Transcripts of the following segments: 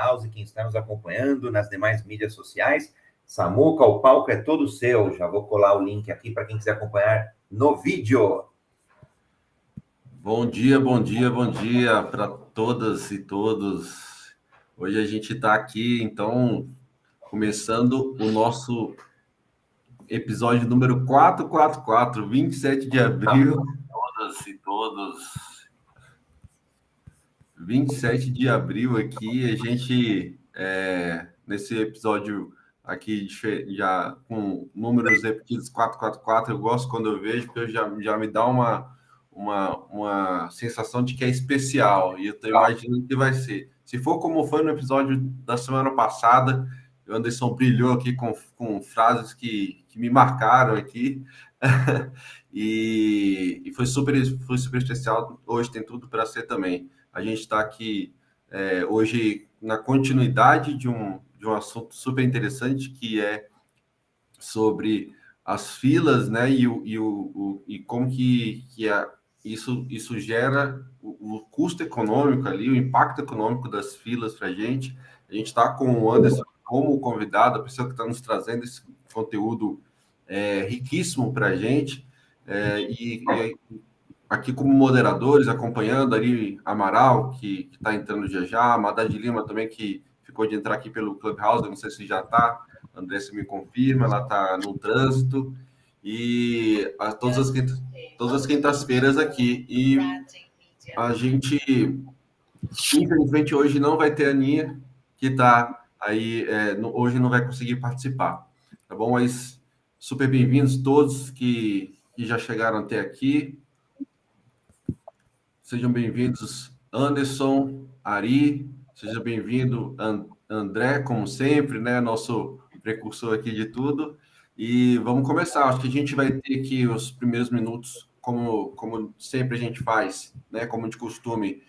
Clubhouse, quem está nos acompanhando nas demais mídias sociais. Samuca, o palco é todo seu. Já vou colar o link aqui para quem quiser acompanhar no vídeo. Bom dia para todas e todos. Hoje a gente está aqui, então, começando o nosso episódio número 444, 27 de abril. Todas e todos. 27 de abril aqui, a gente, nesse episódio aqui, já com números repetidos 444, eu gosto quando eu vejo, porque já me dá uma sensação de que é especial, e eu estou imaginando que vai ser. Se for como foi no episódio da semana passada, o Anderson brilhou aqui com frases que me marcaram aqui, e foi super especial. Hoje tem tudo para ser também. A gente está aqui hoje na continuidade de um assunto super interessante, que é sobre as filas, né? E como que isso gera o custo econômico ali, o impacto econômico das filas para a gente. A gente está com o Anderson como convidado, a pessoa que está nos trazendo esse conteúdo riquíssimo para a gente. E aqui como moderadores, acompanhando ali Amaral, que está entrando já, Madá de Lima também, que ficou de entrar aqui pelo Clubhouse, não sei se já está, Andressa me confirma, ela está no trânsito, e todas as quintas-feiras aqui. E a gente, infelizmente, hoje não vai ter a Aninha, que está aí, hoje não vai conseguir participar, tá bom? Mas super bem-vindos todos que já chegaram até aqui. Sejam bem-vindos, Anderson, Ari, seja bem-vindo, André, como sempre, né? Nosso precursor aqui de tudo. E vamos começar. Acho que a gente vai ter aqui os primeiros minutos, como sempre a gente faz, né? Como de costume,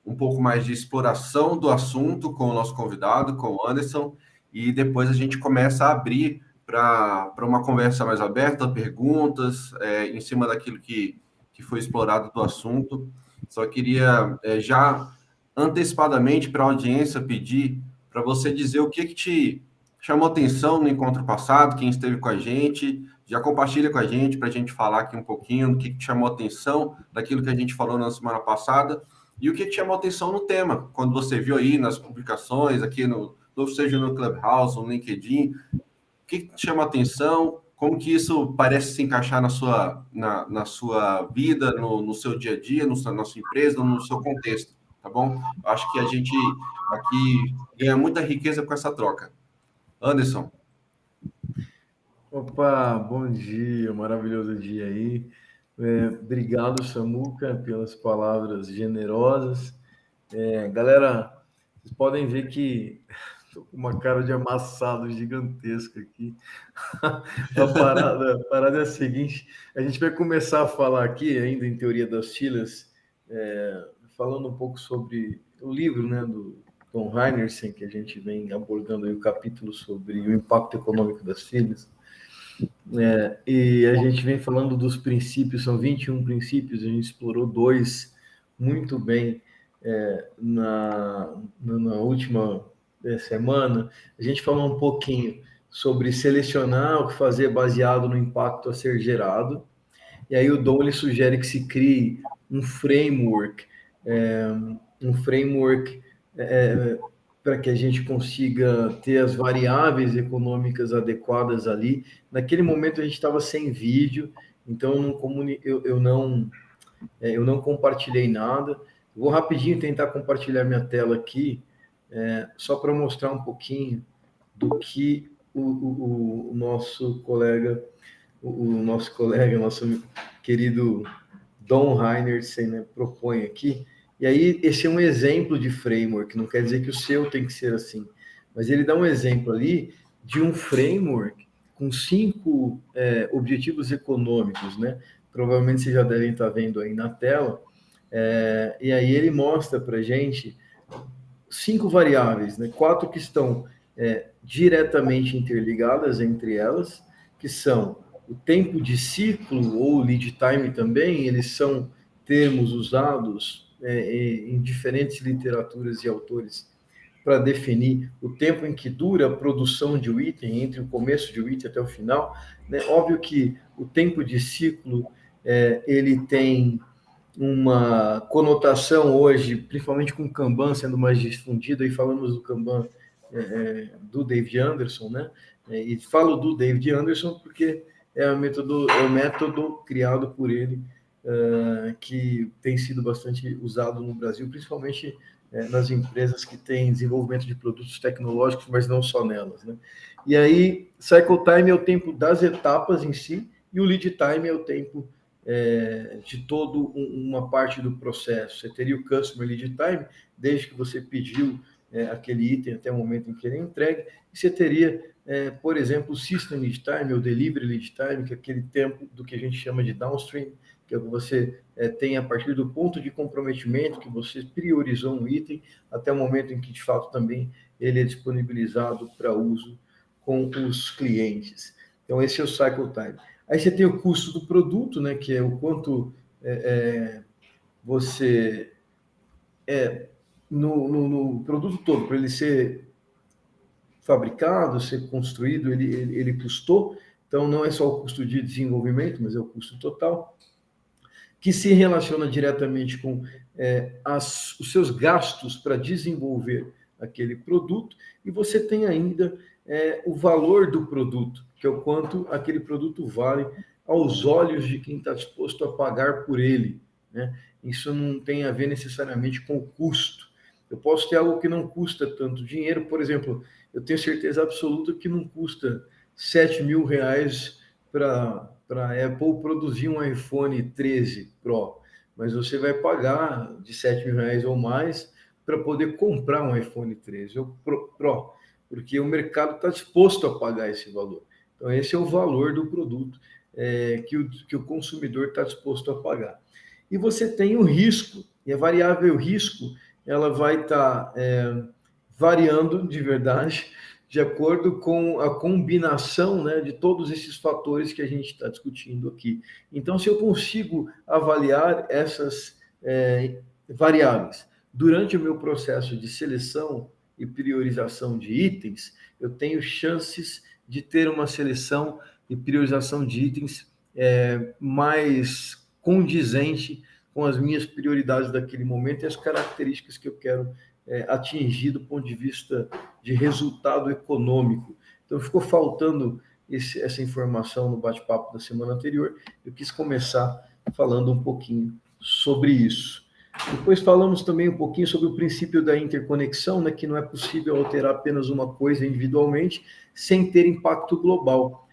um pouco mais de exploração do assunto com o nosso convidado, com o Anderson, e depois a gente começa a abrir para uma conversa mais aberta, perguntas, em cima daquilo que foi explorado do assunto. Só queria já antecipadamente para a audiência pedir para você dizer o que te chamou atenção no encontro passado, quem esteve com a gente, já compartilha com a gente para a gente falar aqui um pouquinho do que te chamou atenção daquilo que a gente falou na semana passada e o que te chamou atenção no tema, quando você viu aí nas publicações, aqui seja no Clubhouse, no LinkedIn, o que te chama atenção, como que isso parece se encaixar na sua vida, no seu dia a dia, na sua empresa, no seu contexto, tá bom? Acho que a gente aqui ganha muita riqueza com essa troca. Anderson. Opa, bom dia, maravilhoso dia aí. Obrigado, Samuca, pelas palavras generosas. Galera, vocês podem ver que estou com uma cara de amassado gigantesca aqui. A parada é a seguinte: a gente vai começar a falar aqui, ainda em teoria das filas, falando um pouco sobre o livro, né, do Tom Heinersen, que a gente vem abordando aí o capítulo sobre o impacto econômico das filas. E a gente vem falando dos princípios, são 21 princípios, a gente explorou 2 muito bem na última semana. A gente falou um pouquinho sobre selecionar o que fazer baseado no impacto a ser gerado, e aí o Dom ele sugere que se crie um framework para que a gente consiga ter as variáveis econômicas adequadas ali. Naquele momento a gente estava sem vídeo, então eu não compartilhei nada. Vou rapidinho tentar compartilhar minha tela aqui, só para mostrar um pouquinho do que o nosso colega, nosso querido Don Heinersen, né, propõe aqui. E aí, esse é um exemplo de framework, não quer dizer que o seu tem que ser assim, mas ele dá um exemplo ali de um framework com 5 objetivos econômicos, né? Provavelmente vocês já devem estar vendo aí na tela. E aí ele mostra para a gente 5 variáveis, né? 4 que estão diretamente interligadas entre elas, que são o tempo de ciclo ou lead time também, eles são termos usados em diferentes literaturas e autores para definir o tempo em que dura a produção de um item, entre o começo de um item até o final, né? Óbvio que o tempo de ciclo, ele tem uma conotação hoje, principalmente com o Kanban sendo mais difundido, aí falamos do Kanban do David Anderson, né? E falo do David Anderson porque é o método criado por ele, que tem sido bastante usado no Brasil, principalmente nas empresas que têm desenvolvimento de produtos tecnológicos, mas não só nelas, né? E aí, cycle time é o tempo das etapas em si, e o lead time é o tempo de toda uma parte do processo. Você teria o customer lead time, desde que você pediu aquele item até o momento em que ele é entregue, e você teria, por exemplo, o system lead time, ou delivery lead time, que é aquele tempo do que a gente chama de downstream, que é o que você tem a partir do ponto de comprometimento, que você priorizou um item, até o momento em que, de fato, também ele é disponibilizado para uso com os clientes. Então, esse é o cycle time. Aí você tem o custo do produto, né, que é o quanto você... no produto todo, para ele ser fabricado, ser construído, ele custou. Então, não é só o custo de desenvolvimento, mas é o custo total, que se relaciona diretamente com os seus gastos para desenvolver aquele produto, e você tem ainda o valor do produto, que é o quanto aquele produto vale aos olhos de quem está disposto a pagar por ele, né? Isso não tem a ver necessariamente com o custo. Eu posso ter algo que não custa tanto dinheiro, por exemplo, eu tenho certeza absoluta que não custa R$7.000 para a Apple produzir um iPhone 13 Pro, mas você vai pagar de R$7.000 ou mais para poder comprar um iPhone 13 ou Pro, porque o mercado está disposto a pagar esse valor. Então, esse é o valor do produto que o consumidor está disposto a pagar. E você tem o risco, e a variável risco, ela vai estar variando de verdade, de acordo com a combinação, né, de todos esses fatores que a gente está discutindo aqui. Então, se eu consigo avaliar essas variáveis durante o meu processo de seleção e priorização de itens, eu tenho chances de ter uma seleção e priorização de itens mais condizente com as minhas prioridades daquele momento e as características que eu quero atingir do ponto de vista de resultado econômico. Então, ficou faltando essa informação no bate-papo da semana anterior. Eu quis começar falando um pouquinho sobre isso. Depois falamos também um pouquinho sobre o princípio da interconexão, né, que não é possível alterar apenas uma coisa individualmente sem ter impacto global.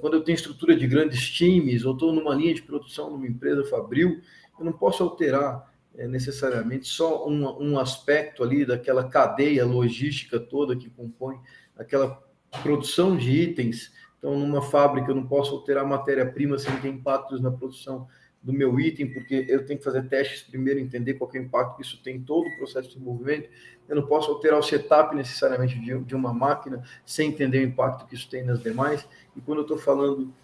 Quando eu tenho estrutura de grandes times, ou estou numa linha de produção numa empresa fabril, eu não posso alterar necessariamente só um aspecto ali daquela cadeia logística toda que compõe aquela produção de itens. Então, numa fábrica, eu não posso alterar matéria-prima sem ter impactos na produção do meu item, porque eu tenho que fazer testes primeiro, entender qual é o impacto que isso tem em todo o processo de desenvolvimento. Eu não posso alterar o setup necessariamente de uma máquina sem entender o impacto que isso tem nas demais. E quando eu estou falando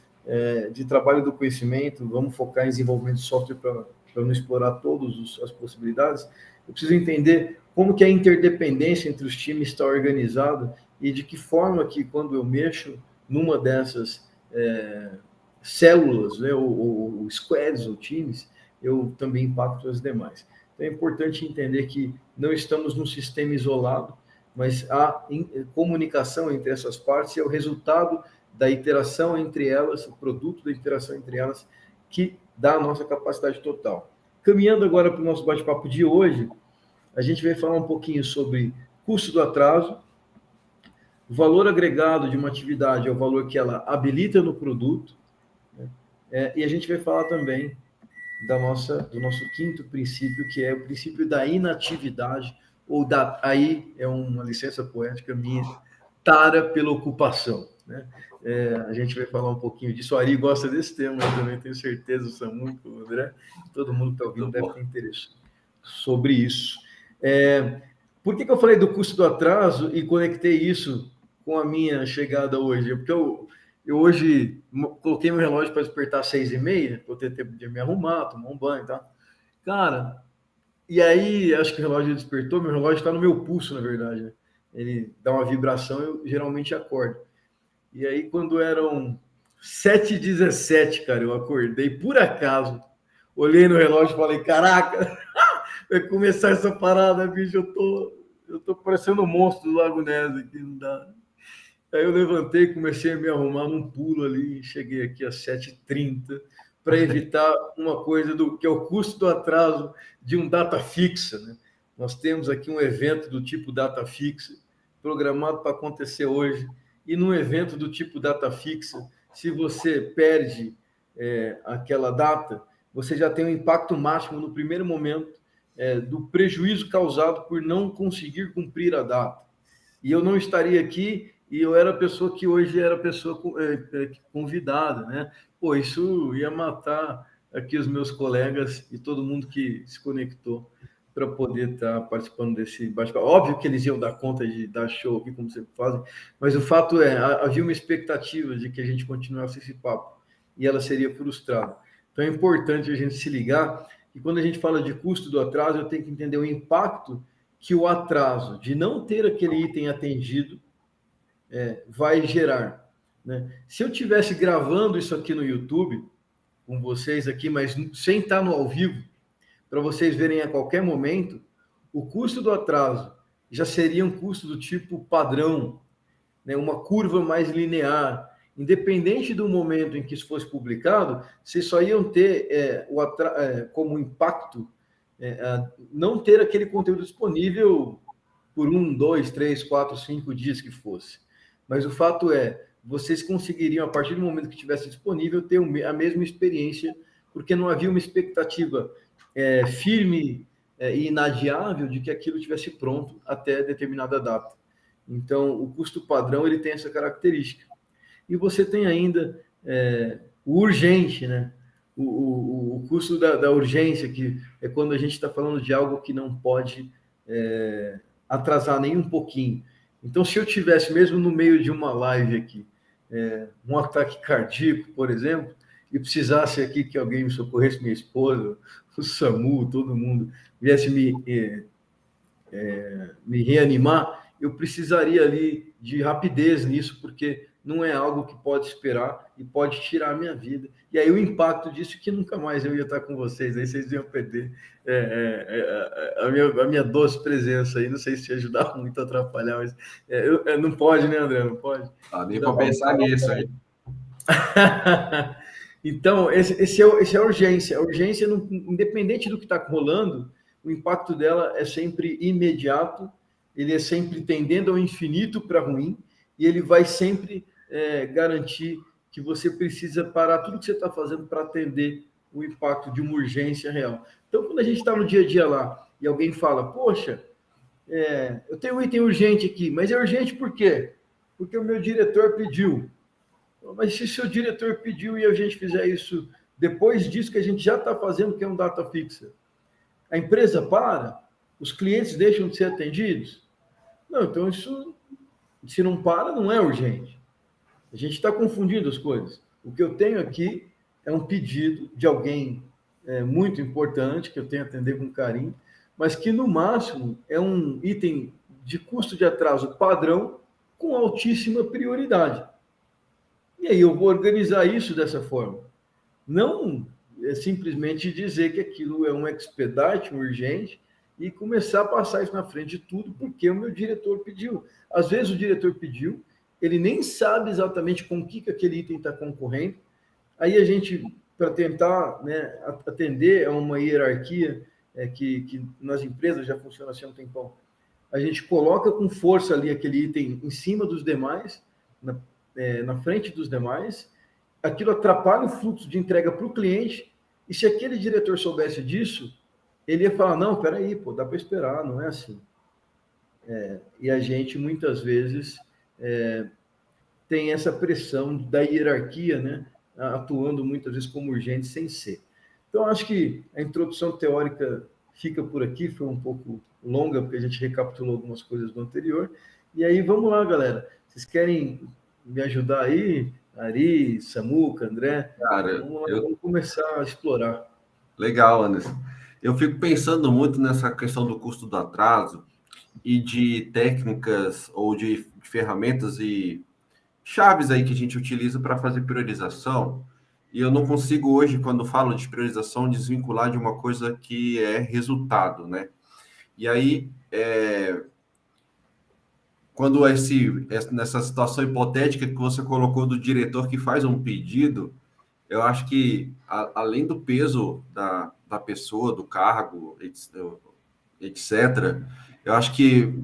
de trabalho do conhecimento, vamos focar em desenvolvimento de software para não explorar todas as possibilidades, eu preciso entender como que a interdependência entre os times está organizada e de que forma que, quando eu mexo numa dessas células, né, ou squads, ou times, eu também impacto as demais. Então, é importante entender que não estamos num sistema isolado, mas a comunicação entre essas partes é o resultado da interação entre elas, o produto da interação entre elas, que dá a nossa capacidade total. Caminhando agora para o nosso bate-papo de hoje, a gente vai falar um pouquinho sobre custo do atraso. O valor agregado de uma atividade é o valor que ela habilita no produto, né? E a gente vai falar também do nosso quinto princípio, que é o princípio da inatividade, ou aí é uma licença poética minha, tara pela ocupação, né? A gente vai falar um pouquinho disso. O Ari gosta desse tema, eu também tenho certeza, o Samuco, o André, todo mundo que está ouvindo deve ter interesse sobre isso. Por que eu falei do custo do atraso e conectei isso com a minha chegada hoje? Porque eu hoje coloquei meu relógio para despertar às 6h30, para eu ter tempo de me arrumar, tomar um banho e tal. Cara, E aí, acho que o relógio despertou, meu relógio está no meu pulso, na verdade, né? Ele dá uma vibração, eu geralmente acordo. E aí, quando eram 7h17, cara, eu acordei por acaso, olhei no relógio e falei, caraca, vai começar essa parada, bicho, eu tô parecendo um monstro do Lago Ness aqui, não dá. Aí eu levantei, comecei a me arrumar num pulo ali, cheguei aqui às 7h30, para evitar uma coisa que é o custo do atraso de um data fixa, né? Nós temos aqui um evento do tipo data fixa, programado para acontecer hoje, e num evento do tipo data fixa, se você perde aquela data, você já tem um impacto máximo no primeiro momento do prejuízo causado por não conseguir cumprir a data. E eu não estaria aqui e eu era a pessoa que hoje era a pessoa convidada, né? Pô, isso ia matar aqui os meus colegas e todo mundo que se conectou para poder estar participando desse bate-papo. Óbvio que eles iam dar conta de dar show aqui, como sempre fazem, mas o fato é, havia uma expectativa de que a gente continuasse esse papo e ela seria frustrada. Então é importante a gente se ligar e quando a gente fala de custo do atraso, eu tenho que entender o impacto que o atraso de não ter aquele item atendido vai gerar. Né? Se eu tivesse gravando isso aqui no YouTube, com vocês aqui, mas sem estar no ao vivo, para vocês verem a qualquer momento, o custo do atraso já seria um custo do tipo padrão, né? Uma curva mais linear. Independente do momento em que isso fosse publicado, vocês só iam ter como impacto não ter aquele conteúdo disponível por 1, 2, 3, 4, 5 dias que fosse. Mas o fato é, vocês conseguiriam, a partir do momento que estivesse disponível, ter a mesma experiência, porque não havia uma expectativa firme e inadiável de que aquilo estivesse pronto até determinada data. Então, o custo padrão ele tem essa característica. E você tem ainda o urgente, né? O custo da urgência, que é quando a gente está falando de algo que não pode atrasar nem um pouquinho. Então, se eu tivesse, mesmo no meio de uma live aqui, um ataque cardíaco, por exemplo, e precisasse aqui que alguém me socorresse, minha esposa, o SAMU, todo mundo, viesse me reanimar, eu precisaria ali de rapidez nisso, porque não é algo que pode esperar e pode tirar a minha vida. E aí o impacto disso é que nunca mais eu ia estar com vocês, aí vocês iam perder a minha doce presença aí. Não sei se ia ajudar muito a atrapalhar, mas não pode, né, André? Não pode. Nem para pensar nisso aí. Então, esse é a urgência. A urgência, independente do que está rolando, o impacto dela é sempre imediato, ele é sempre tendendo ao infinito para ruim, e ele vai sempre garantir que você precisa parar tudo que você está fazendo para atender o impacto de uma urgência real. Então, quando a gente está no dia a dia lá e alguém fala, poxa, eu tenho um item urgente aqui, mas é urgente por quê? Porque o meu diretor pediu. Mas se o seu diretor pediu e a gente fizer isso depois disso que a gente já está fazendo, que é um data fixa, a empresa para? Os clientes deixam de ser atendidos? Não, então isso, se não para, não é urgente. A gente está confundindo as coisas. O que eu tenho aqui é um pedido de alguém muito importante, que eu tenho que atender com carinho, mas que, no máximo, é um item de custo de atraso padrão com altíssima prioridade. E aí eu vou organizar isso dessa forma. Não simplesmente dizer que aquilo é um expedite, um urgente, e começar a passar isso na frente de tudo, porque o meu diretor pediu. Às vezes o diretor pediu, ele nem sabe exatamente com o que aquele item está concorrendo. Aí a gente, para tentar atender a uma hierarquia que nas empresas já funciona assim há um tempão, a gente coloca com força ali aquele item em cima dos demais, na frente dos demais, aquilo atrapalha o fluxo de entrega para o cliente, e se aquele diretor soubesse disso, ele ia falar, não, peraí, pô, dá para esperar, não é assim. E a gente, muitas vezes, tem essa pressão da hierarquia, né, atuando muitas vezes como urgente, sem ser. Então, acho que a introdução teórica fica por aqui, foi um pouco longa, porque a gente recapitulou algumas coisas do anterior, e aí, vamos lá, galera. Vocês querem me ajudar aí? Ari, Samuca, André? Cara, vamos começar a explorar. Legal, Anderson. Eu fico pensando muito nessa questão do custo do atraso e de técnicas ou de ferramentas e chaves aí que a gente utiliza para fazer priorização. E eu não consigo hoje, quando falo de priorização, desvincular de uma coisa que é resultado, né? E aí, quando nessa situação hipotética que você colocou do diretor que faz um pedido, eu acho que, além do peso da pessoa, do cargo, etc., eu acho que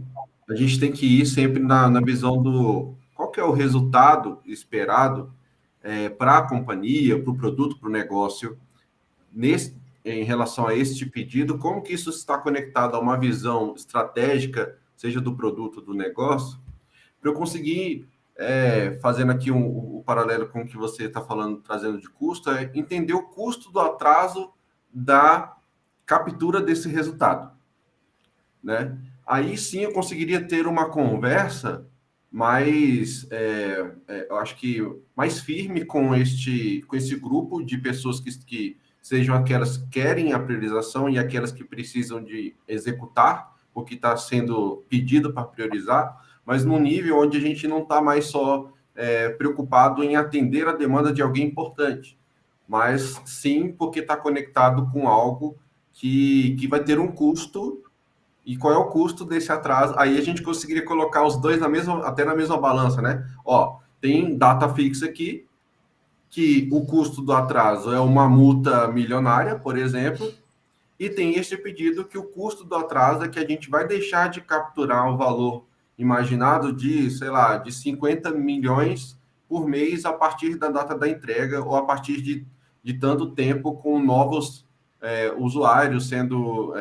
a gente tem que ir sempre na visão do qual que é o resultado esperado para a companhia, para o produto, para o negócio, em relação a este pedido, como que isso está conectado a uma visão estratégica, seja do produto, do negócio, para eu conseguir, fazendo aqui o paralelo com o que você está falando, trazendo de custo, entender o custo do atraso da captura desse resultado, né? Aí sim eu conseguiria ter uma conversa mais, eu acho que mais firme com esse grupo de pessoas que sejam aquelas que querem a priorização e aquelas que precisam de executar o que está sendo pedido para priorizar, mas num nível onde a gente não está mais só preocupado em atender a demanda de alguém importante, mas sim porque está conectado com algo que vai ter um custo. E qual é o custo desse atraso? Aí a gente conseguiria colocar os dois até na mesma balança, né? Ó, tem data fixa aqui, que o custo do atraso é uma multa milionária, por exemplo, e tem este pedido que o custo do atraso é que a gente vai deixar de capturar o valor imaginado de, sei lá, de 50 milhões por mês a partir da data da entrega ou a partir de tanto tempo com novos usuários sendo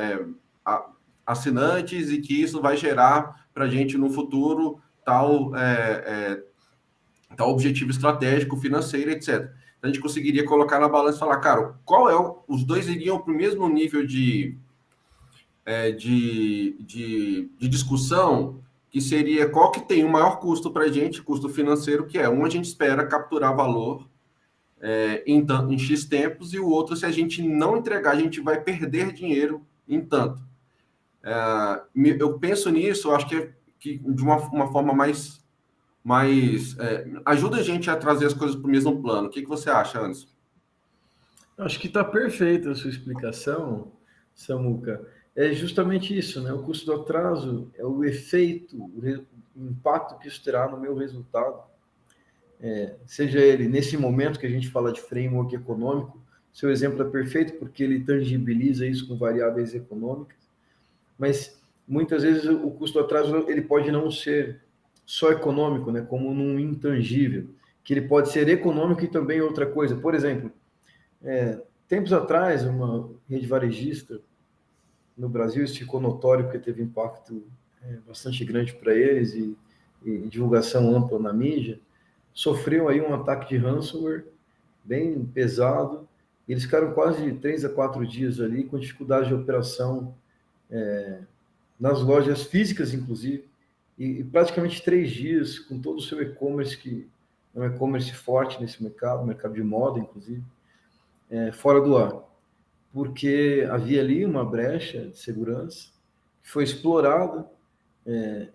assinantes e que isso vai gerar para a gente no futuro tal objetivo estratégico, financeiro, etc. A gente conseguiria colocar na balança e falar, cara, os dois iriam para o mesmo nível de discussão, que seria qual que tem o maior custo para a gente, custo financeiro, que é a gente espera capturar valor em X tempos, e o outro, se a gente não entregar, a gente vai perder dinheiro em tanto. Eu penso nisso, eu acho que de uma forma mais ajuda a gente a trazer as coisas para o mesmo plano. O que você acha, Anderson? Acho que está perfeita a sua explicação, Samuca. É justamente isso, né? O custo do atraso é o efeito, o impacto que isso terá no meu resultado. Seja ele, nesse momento que a gente fala de framework econômico, seu exemplo é perfeito porque ele tangibiliza isso com variáveis econômicas, mas muitas vezes o custo do atraso ele pode não ser só econômico, né? Como num intangível, que ele pode ser econômico e também outra coisa. Por exemplo, tempos atrás, uma rede varejista no Brasil, isso ficou notório porque teve impacto bastante grande para eles e divulgação ampla na mídia, sofreu aí um ataque de ransomware bem pesado. Eles ficaram quase 3 a 4 dias ali com dificuldade de operação nas lojas físicas, inclusive, e praticamente 3 dias com todo o seu e-commerce, que é um e-commerce forte nesse mercado de moda, inclusive, fora do ar, porque havia ali uma brecha de segurança que foi explorada,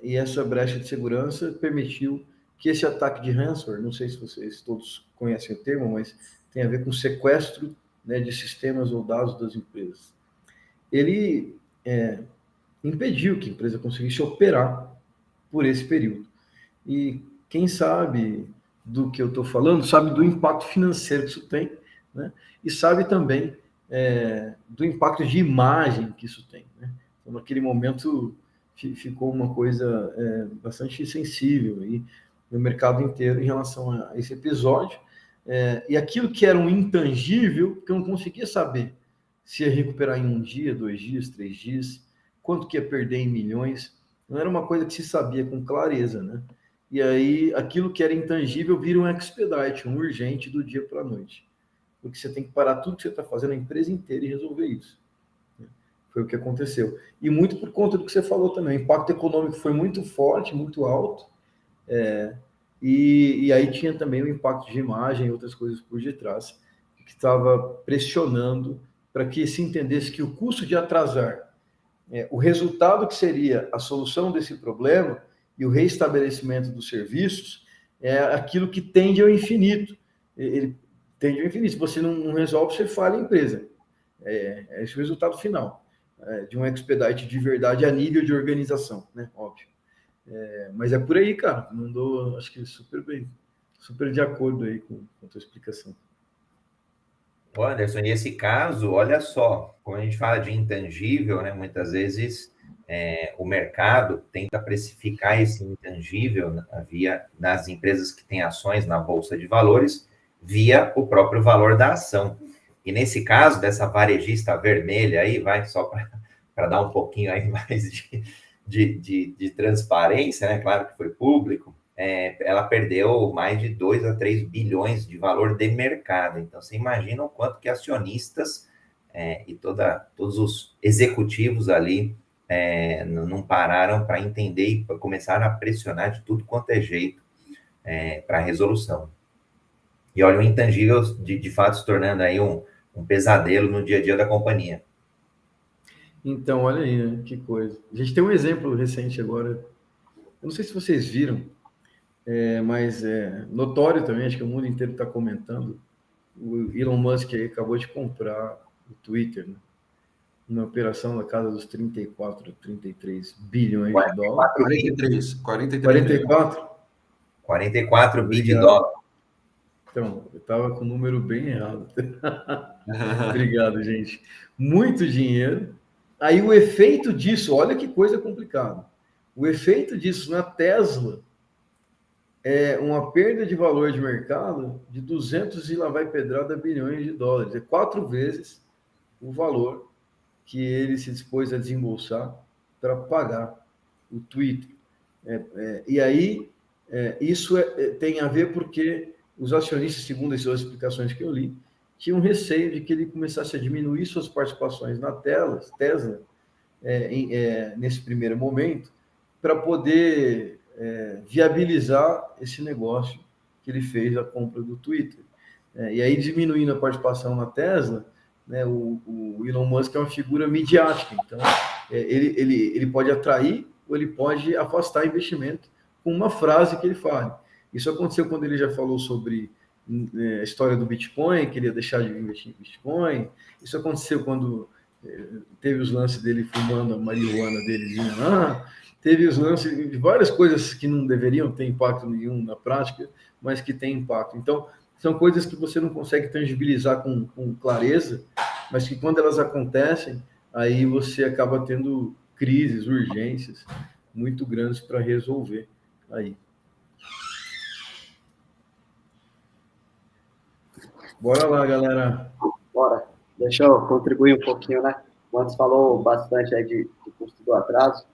e essa brecha de segurança permitiu que esse ataque de ransomware, não sei se vocês todos conhecem o termo, mas tem a ver com sequestro, né, de sistemas ou dados das empresas. Ele impediu que a empresa conseguisse operar por esse período. E quem sabe do que eu estou falando, sabe do impacto financeiro que isso tem, né? E sabe também do impacto de imagem que isso tem, né? Então, naquele momento ficou uma coisa bastante sensível aí no mercado inteiro em relação a esse episódio, e aquilo que era um intangível, que eu não conseguia saber se ia recuperar em 1 dia, 2 dias, 3 dias, quanto que ia perder em milhões, não era uma coisa que se sabia com clareza, né? E aí, aquilo que era intangível vira um expedite, um urgente do dia para a noite. Porque você tem que parar tudo que você está fazendo, a empresa inteira, e resolver isso. Foi o que aconteceu. E muito por conta do que você falou também. O impacto econômico foi muito forte, muito alto, e aí tinha também o impacto de imagem e outras coisas por detrás, que estava pressionando para que se entendesse que o custo de atrasar o resultado que seria a solução desse problema e o reestabelecimento dos serviços é aquilo que tende ao infinito. Ele tende ao infinito. Se você não resolve, você falha a empresa. É esse o resultado final de um expedite de verdade a nível de organização, né? Óbvio. Mas é por aí, cara. Mandou, acho que super bem, super de acordo aí com a tua explicação. Anderson, e esse caso, olha só, quando a gente fala de intangível, né, muitas vezes o mercado tenta precificar esse intangível nas empresas que têm ações na Bolsa de Valores via o próprio valor da ação. E nesse caso, dessa varejista vermelha aí, vai só para dar um pouquinho aí mais de transparência, né? Claro que foi público, ela perdeu mais de 2 a 3 bilhões de valor de mercado. Então, você imagina o quanto que acionistas e todos os executivos ali não pararam para entender e começaram a pressionar de tudo quanto é jeito para a resolução. E olha, o intangível, de fato, se tornando aí um pesadelo no dia a dia da companhia. Então, olha aí, né? Que coisa. A gente tem um exemplo recente agora. Eu não sei se vocês viram, mas é notório também, acho que o mundo inteiro está comentando. O Elon Musk aí acabou de comprar o Twitter, né? Uma operação na casa dos 34, 33 bilhões de dólares. 44 bi de dólares. Então, eu estava com o número bem errado. Obrigado, gente. Muito dinheiro. Aí o efeito disso, olha que coisa complicada. O efeito disso na Tesla é uma perda de valor de mercado de 200 e lá vai pedrada bilhões de dólares. É 4 vezes o valor que ele se dispôs a desembolsar para pagar o Twitter. E aí, isso tem a ver porque os acionistas, segundo as suas explicações que eu li, tinham receio de que ele começasse a diminuir suas participações na Tesla nesse primeiro momento, para poder viabilizar esse negócio que ele fez, a compra do Twitter. E aí, diminuindo a participação na Tesla, né, o Elon Musk é uma figura midiática, então ele pode atrair ou ele pode afastar investimento com uma frase que ele fale. Isso aconteceu quando ele já falou sobre a história do Bitcoin, que ele ia deixar de investir em Bitcoin. Isso aconteceu quando teve os lances dele fumando a marihuana delezinha lá. Teve os lances de várias coisas que não deveriam ter impacto nenhum na prática, mas que tem impacto. Então, são coisas que você não consegue tangibilizar com clareza, mas que quando elas acontecem, aí você acaba tendo crises, urgências muito grandes para resolver aí. Bora lá, galera. Bora. Deixa eu contribuir um pouquinho, né? O Anderson falou bastante aí de custo do atraso.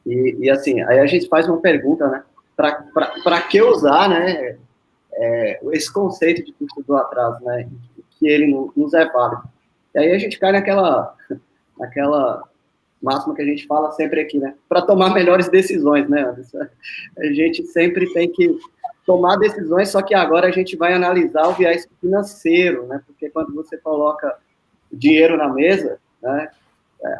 E assim, aí a gente faz uma pergunta, né? Para que usar, né? Esse conceito de custo do atraso, né? Que ele nos é válido. E aí a gente cai naquela máxima que a gente fala sempre aqui, né? Para tomar melhores decisões, né, Anderson? A gente sempre tem que tomar decisões, só que agora a gente vai analisar o viés financeiro, né? Porque quando você coloca dinheiro na mesa, né?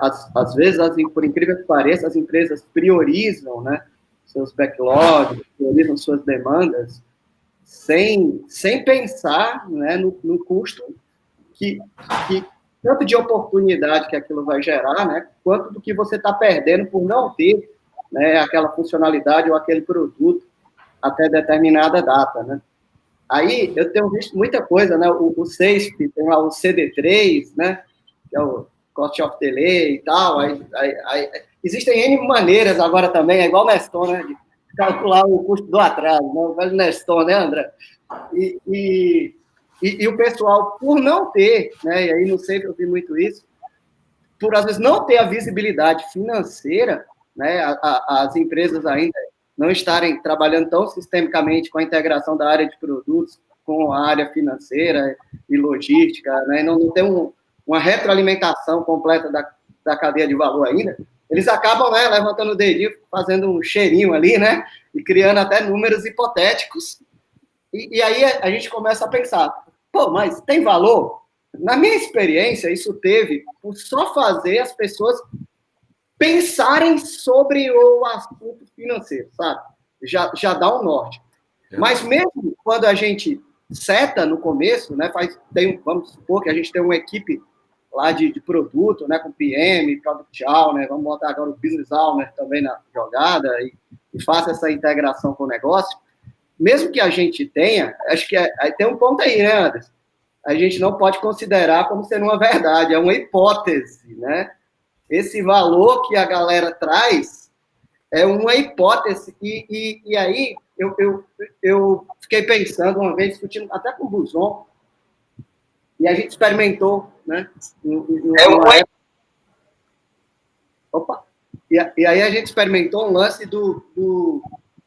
Às vezes, por incrível que pareça, as empresas priorizam, né? Seus backlogs, priorizam suas demandas, sem pensar, né? No custo que tanto de oportunidade que aquilo vai gerar, né? Quanto do que você está perdendo por não ter, né? Aquela funcionalidade ou aquele produto até determinada data, né? Aí, eu tenho visto muita coisa, né? O SAFe, tem lá o CD3, né? Que é o Cost of Delay e tal. Aí, existem N maneiras agora também, é igual o Neston, né? De calcular o custo do atraso, né? O velho Neston, né, André? E o pessoal, por não ter, né? E aí, não sei, eu vi muito isso, por, às vezes, não ter a visibilidade financeira, né? As empresas ainda não estarem trabalhando tão sistemicamente com a integração da área de produtos com a área financeira e logística, né? Não tem uma retroalimentação completa da cadeia de valor ainda, eles acabam, né, levantando o dedinho, fazendo um cheirinho ali, né, e criando até números hipotéticos, e aí a gente começa a pensar, pô, mas tem valor? Na minha experiência, isso teve por só fazer as pessoas pensarem sobre o assunto financeiro, sabe? Já dá um norte. Mas mesmo quando a gente seta no começo, né, vamos supor que a gente tem uma equipe lá de produto, né, com PM, Product Owner, vamos botar agora o Business Owner também na jogada e faça essa integração com o negócio. Mesmo que a gente tenha, acho que tem um ponto aí, né, Anderson? A gente não pode considerar como sendo uma verdade, é uma hipótese, né? Esse valor que a galera traz é uma hipótese. E aí eu fiquei pensando uma vez, discutindo até com o Buzon, e a gente experimentou, né? Opa! E aí a gente experimentou um lance do...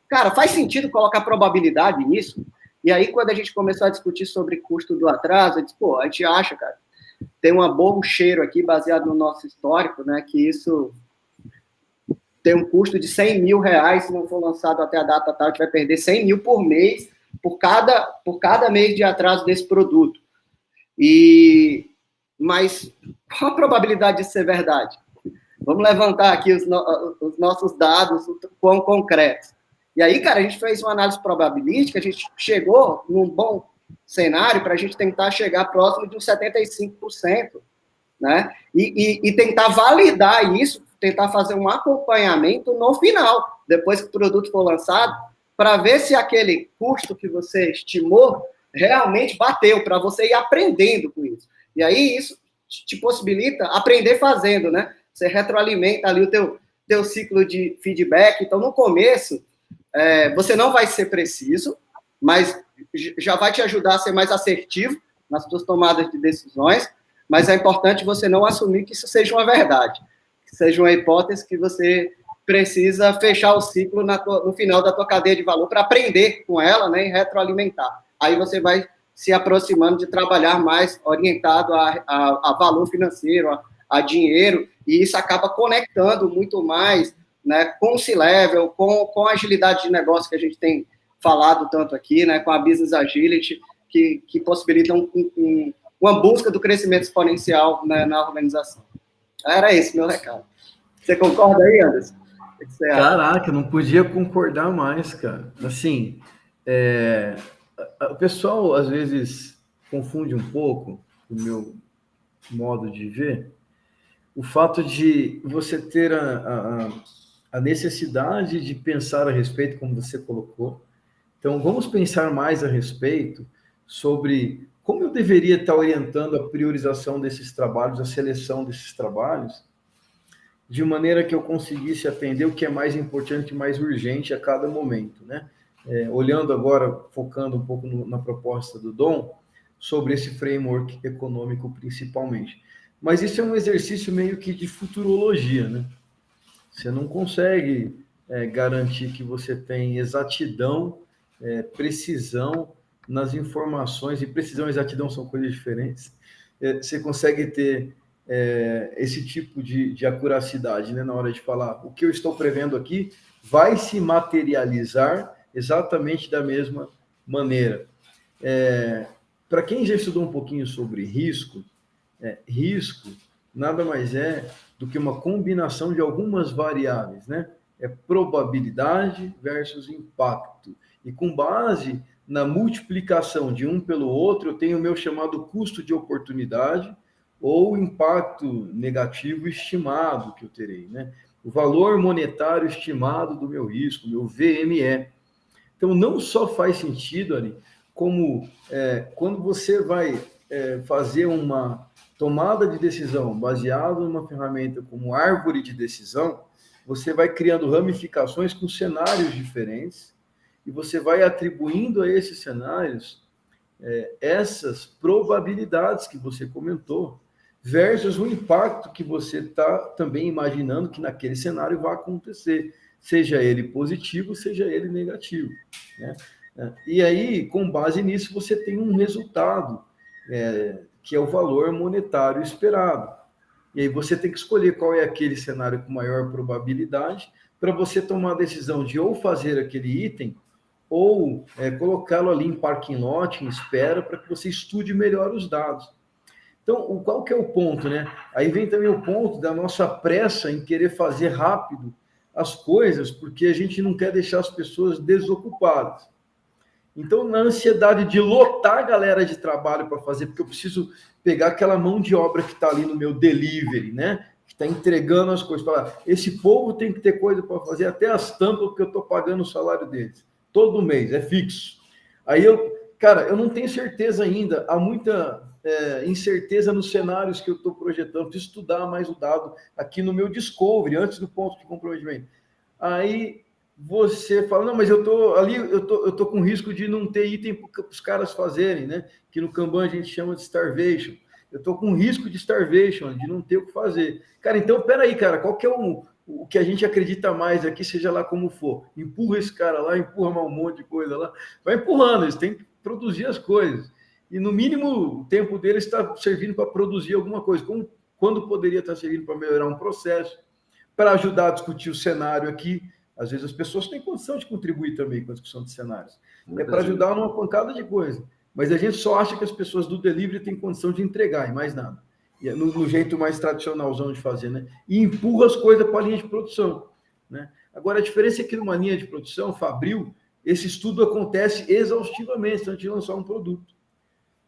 Cara, faz sentido colocar probabilidade nisso? E aí, quando a gente começou a discutir sobre custo do atraso, eu disse, pô, a gente acha, cara, tem um bom cheiro aqui, baseado no nosso histórico, né, que isso tem um custo de 100 mil reais, se não for lançado até a data tal, a gente vai perder 100 mil por mês, por cada mês de atraso desse produto. Mas qual a probabilidade de ser verdade? Vamos levantar aqui os nossos dados, quão concretos. E aí, cara, a gente fez uma análise probabilística, a gente chegou num bom cenário para a gente tentar chegar próximo de uns 75%, né? E tentar validar isso, tentar fazer um acompanhamento no final, depois que o produto for lançado, para ver se aquele custo que você estimou realmente bateu, para você ir aprendendo com isso. E aí, isso te possibilita aprender fazendo, né? Você retroalimenta ali o teu ciclo de feedback. Então, no começo, você não vai ser preciso, mas já vai te ajudar a ser mais assertivo nas suas tomadas de decisões, mas é importante você não assumir que isso seja uma verdade, que seja uma hipótese que você precisa fechar o ciclo no final da tua cadeia de valor para aprender com ela, né, e retroalimentar. Aí você vai se aproximando de trabalhar mais orientado a valor financeiro, a dinheiro, e isso acaba conectando muito mais, né, com o C-Level, com a agilidade de negócio que a gente tem falado tanto aqui, né, com a Business Agility, que possibilitam uma busca do crescimento exponencial, né, na organização. Era esse meu recado. Você concorda aí, Anderson? O que você acha? Caraca, não podia concordar mais, cara. Assim, o pessoal, às vezes, confunde um pouco o meu modo de ver, o fato de você ter a necessidade de pensar a respeito, como você colocou. Então, vamos pensar mais a respeito sobre como eu deveria estar orientando a priorização desses trabalhos, a seleção desses trabalhos, de maneira que eu conseguisse atender o que é mais importante e mais urgente a cada momento, né? Olhando agora, focando um pouco na proposta do Dom, sobre esse framework econômico principalmente. Mas isso é um exercício meio que de futurologia, né? Você não consegue garantir que você tem exatidão, precisão nas informações, e precisão e exatidão são coisas diferentes. Você consegue ter esse tipo de acuracidade, né, na hora de falar o que eu estou prevendo aqui vai se materializar exatamente da mesma maneira. Para quem já estudou um pouquinho sobre risco, risco nada mais é do que uma combinação de algumas variáveis, né? Probabilidade versus impacto. E com base na multiplicação de um pelo outro, eu tenho o meu chamado custo de oportunidade ou impacto negativo estimado que eu terei, né? O valor monetário estimado do meu risco, meu VME. Então, não só faz sentido ali, como quando você vai fazer uma tomada de decisão baseada numa ferramenta como árvore de decisão, você vai criando ramificações com cenários diferentes e você vai atribuindo a esses cenários essas probabilidades que você comentou versus o impacto que você está também imaginando que naquele cenário vai acontecer, seja ele positivo, seja ele negativo, né? E aí, com base nisso, você tem um resultado, que é o valor monetário esperado. E aí você tem que escolher qual é aquele cenário com maior probabilidade para você tomar a decisão de ou fazer aquele item ou colocá-lo ali em parking lot, em espera, para que você estude melhor os dados. Então, qual que é o ponto, né? Aí vem também o ponto da nossa pressa em querer fazer rápido as coisas, porque a gente não quer deixar as pessoas desocupadas. Então, na ansiedade de lotar a galera de trabalho para fazer, porque eu preciso pegar aquela mão de obra que está ali no meu delivery, né? Que está entregando as coisas. Falar, esse povo tem que ter coisa para fazer, até as tampas, porque eu estou pagando o salário deles. Todo mês, é fixo. Aí cara, eu não tenho certeza ainda, há muita incerteza nos cenários que eu estou projetando, preciso estudar mais o dado aqui no meu Discovery, antes do ponto de comprometimento. Aí você fala, não, mas eu tô com risco de não ter item para os caras fazerem, né? Que no Kanban a gente chama de starvation. Eu tô com risco de starvation, de não ter o que fazer. Cara, então, peraí, cara, qual que é o que a gente acredita mais aqui, seja lá como for? Empurra esse cara lá, empurra mais um monte de coisa lá. Vai empurrando, eles têm que produzir as coisas. E, no mínimo, o tempo deles está servindo para produzir alguma coisa. Quando poderia estar servindo para melhorar um processo, para ajudar a discutir o cenário aqui. Às vezes as pessoas têm condição de contribuir também com a discussão de cenários. É para ajudar numa pancada de coisa. Mas a gente só acha que as pessoas do delivery têm condição de entregar, e mais nada. E no jeito mais tradicionalzão de fazer, né? E empurra as coisas para a linha de produção, né? Agora, a diferença é que numa linha de produção, Fabril, esse estudo acontece exaustivamente antes de lançar um produto.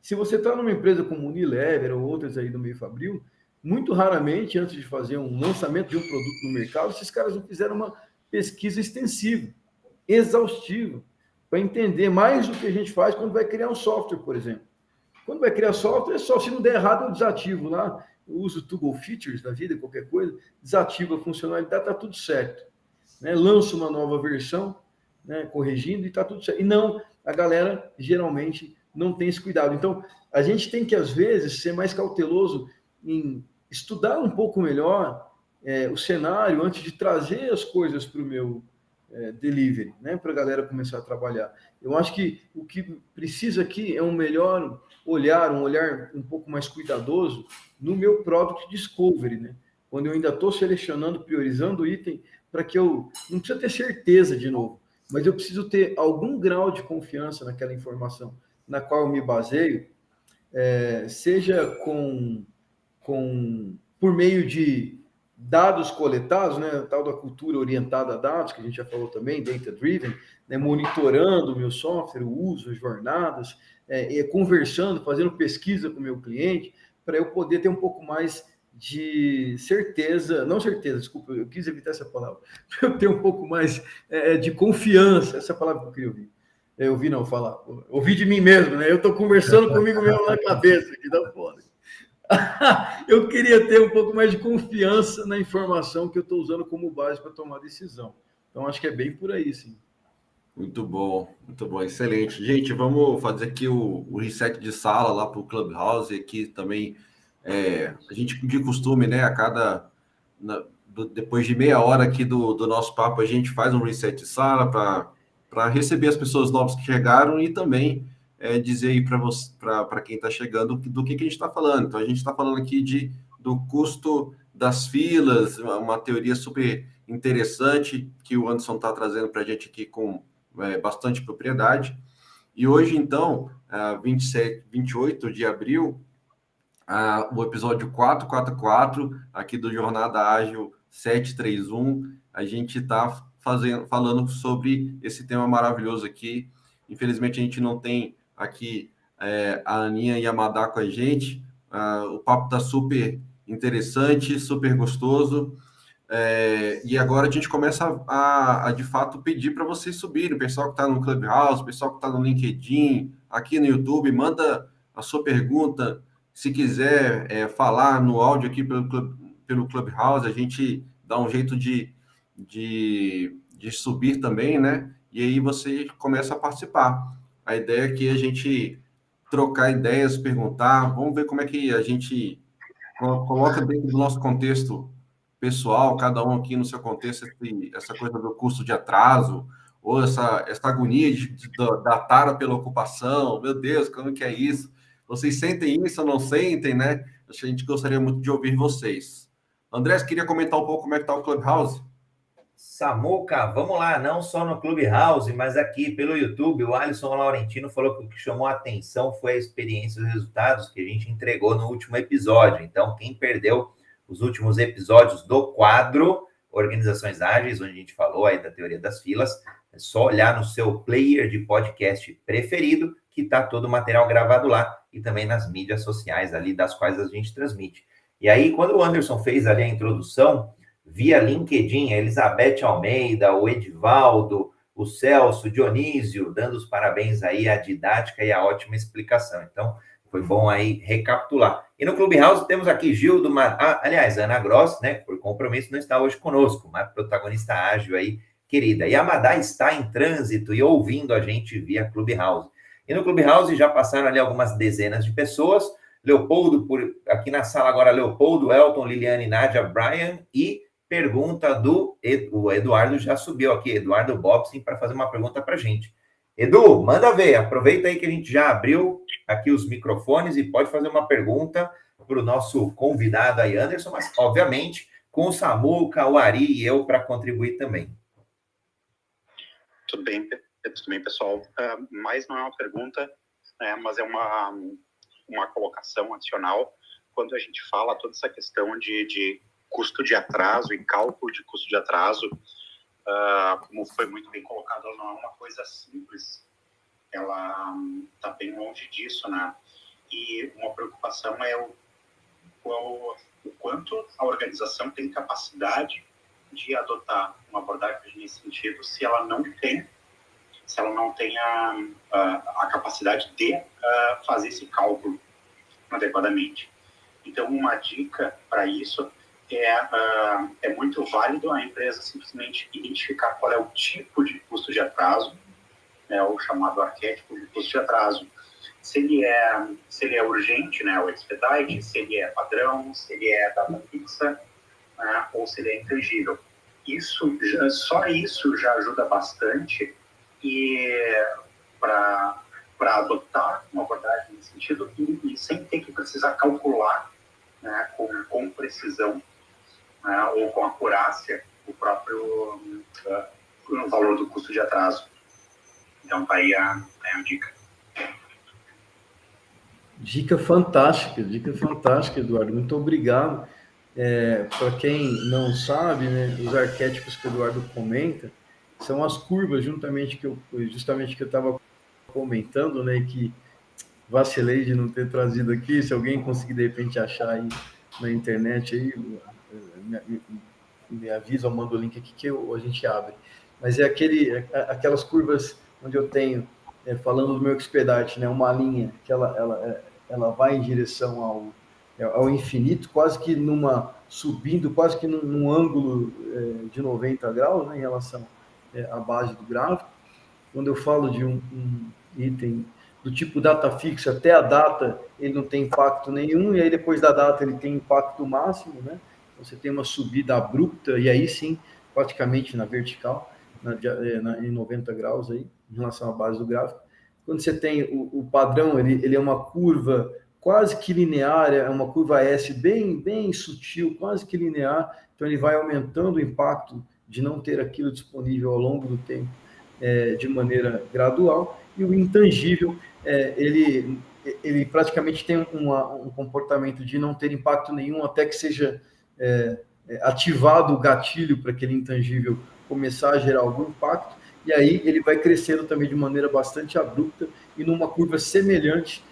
Se você está numa empresa como Unilever ou outras aí do meio Fabril, muito raramente, antes de fazer um lançamento de um produto no mercado, esses caras não fizeram uma pesquisa extensiva, exaustiva, para entender mais do que a gente faz quando vai criar um software, por exemplo. Quando vai criar software, é só se não der errado, eu desativo lá, eu uso Toggle Features da vida, qualquer coisa, desativo a funcionalidade, está tudo certo. Né? Lanço uma nova versão, né, corrigindo, e está tudo certo. E não, a galera geralmente não tem esse cuidado. Então, a gente tem que, às vezes, ser mais cauteloso em estudar um pouco melhor o cenário antes de trazer as coisas para o meu delivery, né, para a galera começar a trabalhar. Eu acho que o que precisa aqui é um melhor olhar, um olhar um pouco mais cuidadoso no meu Product Discovery, né? Quando eu ainda estou selecionando, priorizando o item, para que eu não precisa ter certeza de novo, mas eu preciso ter algum grau de confiança naquela informação na qual eu me baseio, seja por meio de dados coletados, né, tal da cultura orientada a dados, que a gente já falou também, data-driven, né, monitorando o meu software, o uso, as jornadas, conversando, fazendo pesquisa com o meu cliente, para eu poder ter um pouco mais de certeza, não certeza, desculpa, eu quis evitar essa palavra, para eu ter um pouco mais de confiança, essa palavra que eu queria ouvir. Ouvi de mim mesmo, né? Eu estou conversando comigo mesmo na cabeça, que dá foda. Eu queria ter um pouco mais de confiança na informação que eu estou usando como base para tomar decisão. Então, acho que é bem por aí, sim. Muito bom, excelente. Gente, vamos fazer aqui o reset de sala lá para o Clubhouse. Aqui também, a gente, de costume, né? Depois de meia hora aqui do nosso papo, a gente faz um reset de sala para receber as pessoas novas que chegaram e também dizer aí para quem está chegando do que a gente está falando. Então, a gente está falando aqui do custo das filas, uma teoria super interessante que o Anderson está trazendo para a gente aqui com bastante propriedade. E hoje, então, 28 de abril, o episódio 444 aqui do Jornada Ágil 731, a gente está falando sobre esse tema maravilhoso aqui. Infelizmente, a gente não tem aqui a Aninha Yamadá com a gente. O papo está super interessante, super gostoso. E agora a gente começa a de fato pedir para vocês subirem. O pessoal que está no Clubhouse, o pessoal que está no LinkedIn, aqui no YouTube, manda a sua pergunta. Se quiser falar no áudio aqui pelo Clubhouse, a gente dá um jeito de subir também, né? E aí você começa a participar. A ideia é que a gente trocar ideias, perguntar, vamos ver como é que a gente coloca dentro do nosso contexto pessoal, cada um aqui no seu contexto, essa coisa do custo de atraso, ou essa agonia da tara pela ocupação. Meu Deus, como que é isso? Vocês sentem isso ou não sentem, né? A gente gostaria muito de ouvir vocês. Andrés, queria comentar um pouco como é que está o Clubhouse? Samuca, vamos lá, não só no Clubhouse, mas aqui pelo YouTube, o Alisson Laurentino falou que o que chamou a atenção foi a experiência e os resultados que a gente entregou no último episódio. Então, quem perdeu os últimos episódios do quadro Organizações Ágeis, onde a gente falou aí da teoria das filas, é só olhar no seu player de podcast preferido, que está todo o material gravado lá, e também nas mídias sociais ali, das quais a gente transmite. E aí, quando o Anderson fez ali a introdução, via LinkedIn, a Elizabeth Almeida, o Edivaldo, o Celso, o Dionísio, dando os parabéns aí à didática e à ótima explicação. Então, foi bom aí recapitular. E no Clubhouse temos aqui Gil do aliás, Ana Gross, né, por compromisso, não está hoje conosco, mas protagonista ágil aí, querida. E a Madá está em trânsito e ouvindo a gente via Clubhouse. E no Clubhouse já passaram ali algumas dezenas de pessoas. Leopoldo, aqui na sala agora, Leopoldo, Elton, Liliane, Nádia, Brian e pergunta do o Eduardo já subiu aqui, Eduardo Bobson, para fazer uma pergunta para a gente. Edu, manda ver, aproveita aí que a gente já abriu aqui os microfones e pode fazer uma pergunta para o nosso convidado aí, Anderson, mas obviamente com o Samuca, o Ari e eu para contribuir também. Tudo bem, pessoal. Mas não é uma pergunta, mas é uma colocação adicional. Quando a gente fala toda essa questão de custo de atraso e cálculo de custo de atraso, como foi muito bem colocado, ela não é uma coisa simples. Ela está bem longe disso, né? E uma preocupação é o quanto a organização tem capacidade de adotar uma abordagem nesse sentido se ela não tem a capacidade de fazer esse cálculo adequadamente. Então, uma dica para isso é muito válido a empresa simplesmente identificar qual é o tipo de custo de atraso, o chamado arquétipo de custo de atraso. Se ele é urgente, né, o expedite, se ele é padrão, se ele é data fixa, ou se ele é intangível. Só isso já ajuda bastante para adotar uma abordagem nesse sentido e sem ter que precisar calcular, né, com precisão, ou com acurácia o próprio valor do custo de atraso. Então, tá aí a dica. Dica fantástica, Eduardo. Muito obrigado. Para quem não sabe, né, os arquétipos que o Eduardo comenta são as curvas, justamente que eu estava comentando, né, que vacilei de não ter trazido aqui. Se alguém conseguir, de repente, achar aí na internet, aí, me avisa, eu mando o link aqui que a gente abre. Mas aquelas curvas onde eu tenho, falando do meu expedite, né, uma linha que ela vai em direção ao infinito, quase que subindo, quase que num ângulo de 90 graus, né, em relação à base do gráfico. Quando eu falo de um item do tipo data fixa, até a data ele não tem impacto nenhum, e aí depois da data ele tem impacto máximo, né? Você tem uma subida abrupta, e aí sim, praticamente na vertical, em 90 graus aí, em relação à base do gráfico. Quando você tem o padrão, ele é uma curva quase que linear, é uma curva S bem, bem sutil, quase que linear, então ele vai aumentando o impacto de não ter aquilo disponível ao longo do tempo, de maneira gradual. E o intangível, ele praticamente tem um comportamento de não ter impacto nenhum, até que seja ativado o gatilho para aquele intangível começar a gerar algum impacto, e aí ele vai crescendo também de maneira bastante abrupta e numa curva semelhante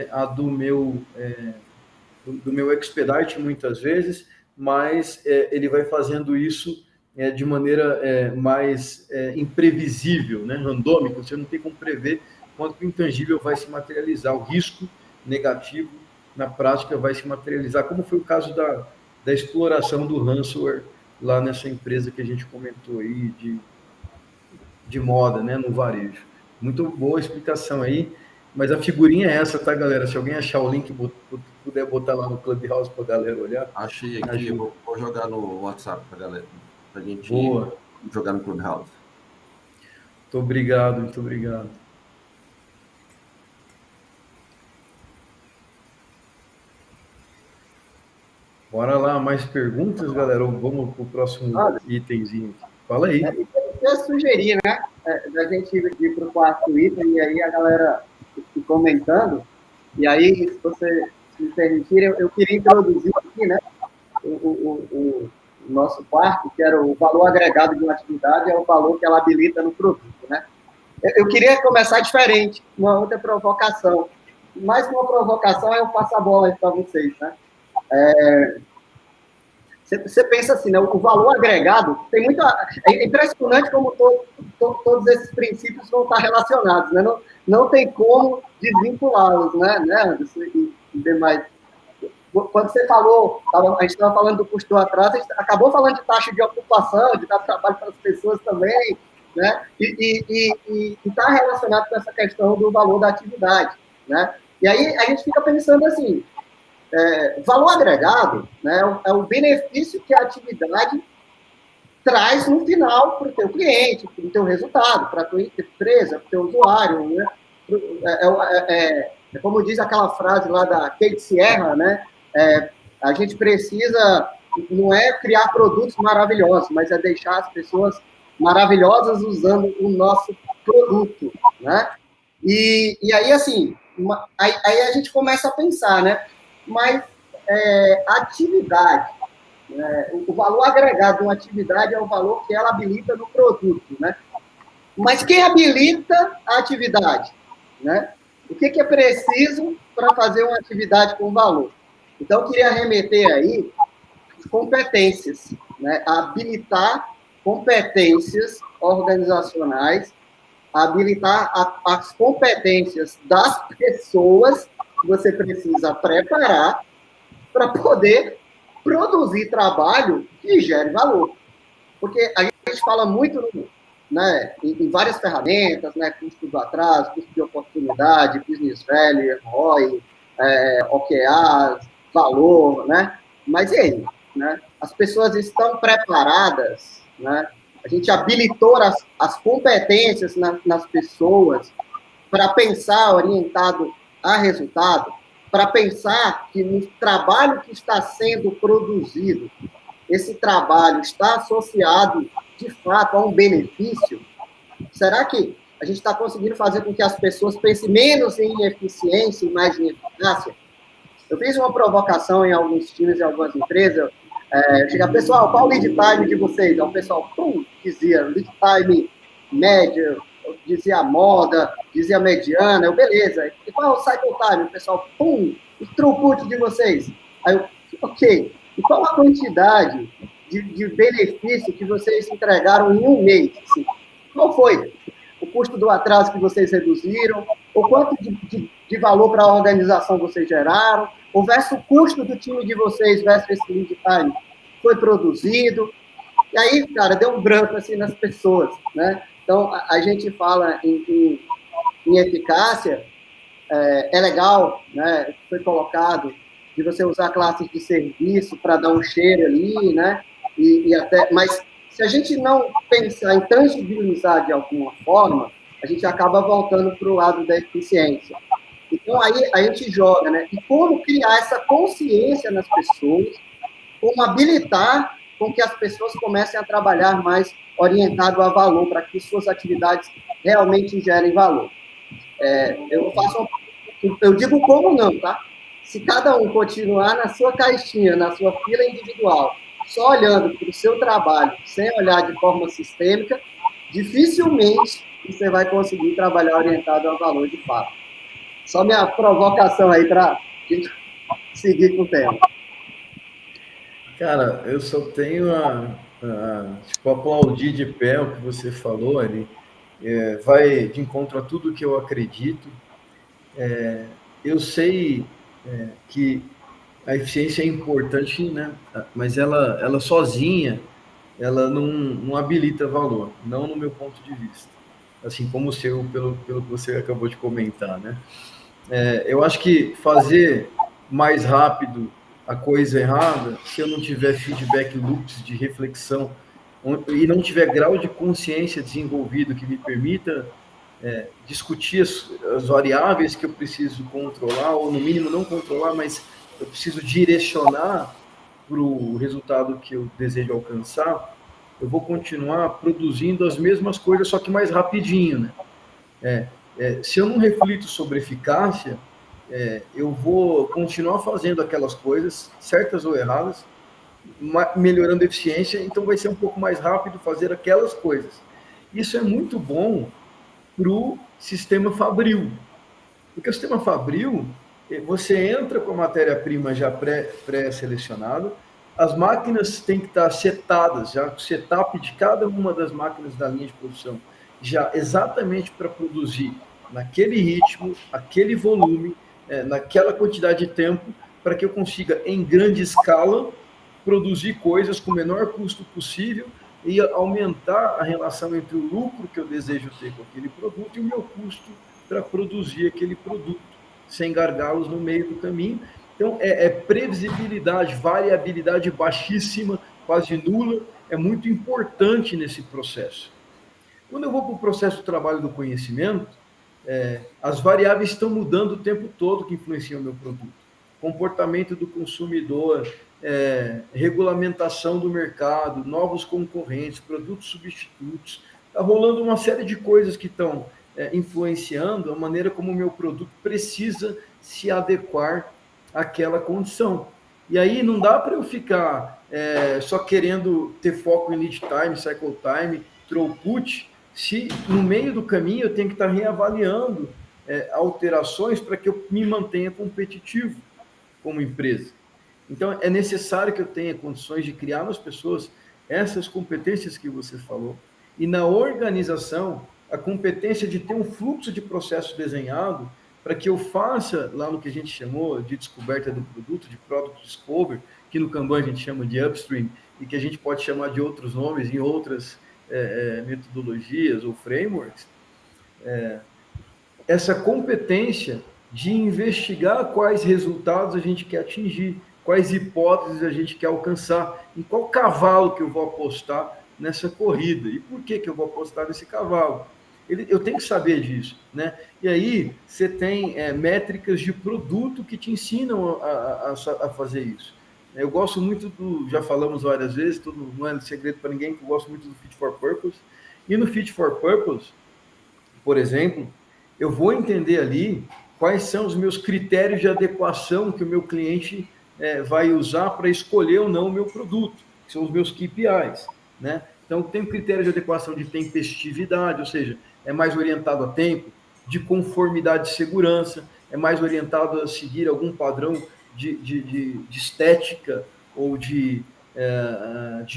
à do meu expedite, muitas vezes, mas ele vai fazendo isso de maneira mais imprevisível, né, randômica. Você não tem como prever quando o intangível vai se materializar, o risco negativo na prática vai se materializar, como foi o caso da exploração do ransomware lá nessa empresa que a gente comentou aí de moda, né, no varejo. Muito boa explicação aí, mas a figurinha é essa, tá, galera? Se alguém achar o link, puder botar lá no Clubhouse para a galera olhar. Achei aqui, vou jogar no WhatsApp para a galera, para a gente jogar no Clubhouse. Muito obrigado. Bora lá, mais perguntas, galera? Ou vamos para o próximo itemzinho? Fala aí. Eu sugeri, né, da gente ir para o quarto item, e aí a galera comentando, e aí, se você me permitir, eu queria introduzir aqui, né, o nosso quarto, que era o valor agregado de uma atividade, é o valor que ela habilita no produto, né. Eu queria começar diferente, uma outra provocação. Mais que uma provocação, eu passo a bola aí para vocês, né. Você pensa assim, né? O valor agregado tem muita. É impressionante como todos esses princípios vão estar relacionados, né? Não tem como desvinculá-los, né, Anderson e demais. Quando você falou, a gente estava falando do custo do atraso, a gente acabou falando de taxa de ocupação, de dar trabalho para as pessoas também, né? E está relacionado com essa questão do valor da atividade, né? E aí a gente fica pensando assim. Valor agregado, né, é o benefício que a atividade traz no final para o teu cliente, para o teu resultado, para a tua empresa, para o teu usuário. Né? Como diz aquela frase lá da Kate Sierra, né? A gente precisa, não é criar produtos maravilhosos, mas é deixar as pessoas maravilhosas usando o nosso produto. Né? E aí, assim, aí a gente começa a pensar, né? Mas a atividade, né, o valor agregado de uma atividade é o valor que ela habilita no produto, né? Mas quem habilita a atividade, né? O que é preciso para fazer uma atividade com valor? Então, eu queria remeter aí competências, né? Habilitar competências organizacionais, habilitar as competências das pessoas que você precisa preparar para poder produzir trabalho que gere valor. Porque a gente fala muito, né, em várias ferramentas, né, custo do atraso, custo de oportunidade, business value, ROI, OKRs, valor, né? Mas e aí? Né? As pessoas estão preparadas, né? A gente habilitou as competências nas pessoas para pensar orientado a resultado, para pensar que no trabalho que está sendo produzido, esse trabalho está associado, de fato, a um benefício? Será que a gente está conseguindo fazer com que as pessoas pensem menos em eficiência e mais em eficácia? Eu fiz uma provocação em alguns times e algumas empresas. Chega, pessoal, qual o lead time de vocês? Aí o pessoal, dizia lead time médio, dizia moda, dizia mediana, beleza. E qual é o cycle time? O pessoal, o throughput de vocês. Aí eu, ok. E qual a quantidade de benefício que vocês entregaram em um mês? Assim, qual foi o custo do atraso que vocês reduziram? Ou quanto de valor para a organização vocês geraram? Ou versus o custo do time de vocês versus esse lead time foi produzido? E aí, cara, deu um branco assim nas pessoas, né? Então, a gente fala em eficácia, é legal, né? Foi colocado de você usar classes de serviço para dar um cheiro ali, né? E até, mas se a gente não pensar em tangibilizar de alguma forma, a gente acaba voltando para o lado da eficiência. Então, aí a gente joga, né? E como criar essa consciência nas pessoas, como habilitar com que as pessoas comecem a trabalhar mais orientado a valor, para que suas atividades realmente gerem valor. Eu digo como não, tá? Se cada um continuar na sua caixinha, na sua fila individual, só olhando para o seu trabalho, sem olhar de forma sistêmica, dificilmente você vai conseguir trabalhar orientado ao valor de fato. Só minha provocação aí para a gente seguir com o tema. Cara, eu só tenho aplaudir de pé o que você falou ali. Vai de encontro a tudo que eu acredito. Eu sei que a eficiência é importante, né? Mas ela sozinha, ela não habilita valor, não no meu ponto de vista. Assim como o seu, pelo que você acabou de comentar, né? Eu acho que fazer mais rápido a coisa errada, se eu não tiver feedback loops de reflexão e não tiver grau de consciência desenvolvido que me permita discutir as variáveis que eu preciso controlar, ou no mínimo não controlar, mas eu preciso direcionar para o resultado que eu desejo alcançar, eu vou continuar produzindo as mesmas coisas, só que mais rapidinho, né? Se eu não reflito sobre eficácia, eu vou continuar fazendo aquelas coisas, certas ou erradas, melhorando a eficiência, então vai ser um pouco mais rápido fazer aquelas coisas. Isso é muito bom para o sistema fabril, porque o sistema fabril, você entra com a matéria-prima já pré-selecionada, as máquinas têm que estar setadas, já o setup de cada uma das máquinas da linha de produção, já exatamente para produzir naquele ritmo, aquele volume, naquela quantidade de tempo, para que eu consiga, em grande escala, produzir coisas com o menor custo possível e aumentar a relação entre o lucro que eu desejo ter com aquele produto e o meu custo para produzir aquele produto, sem gargalos no meio do caminho. Então, previsibilidade, variabilidade baixíssima, quase nula, é muito importante nesse processo. Quando eu vou para o processo de trabalho do conhecimento, as variáveis estão mudando o tempo todo que influenciam o meu produto. Comportamento do consumidor, regulamentação do mercado, novos concorrentes, produtos substitutos. Está rolando uma série de coisas que estão influenciando a maneira como o meu produto precisa se adequar àquela condição. E aí não dá para eu ficar só querendo ter foco em lead time, cycle time, throughput, se no meio do caminho eu tenho que estar reavaliando alterações para que eu me mantenha competitivo como empresa. Então, é necessário que eu tenha condições de criar nas pessoas essas competências que você falou. E na organização, a competência de ter um fluxo de processo desenhado para que eu faça, lá no que a gente chamou de descoberta do produto, de Product Discovery, que no Kanban a gente chama de Upstream, e que a gente pode chamar de outros nomes em outras metodologias ou frameworks, essa competência de investigar quais resultados a gente quer atingir, quais hipóteses a gente quer alcançar, em qual cavalo que eu vou apostar nessa corrida, e por que eu vou apostar nesse cavalo. Eu tenho que saber disso, né? E aí você tem métricas de produto que te ensinam a fazer isso. Eu gosto muito já falamos várias vezes, não é segredo para ninguém que eu gosto muito do Fit for Purpose, e no Fit for Purpose, por exemplo, eu vou entender ali quais são os meus critérios de adequação que o meu cliente vai usar para escolher ou não o meu produto, que são os meus KPIs, né? Então, tem critério de adequação de tempestividade, ou seja, é mais orientado a tempo, de conformidade de segurança, é mais orientado a seguir algum padrão de estética ou de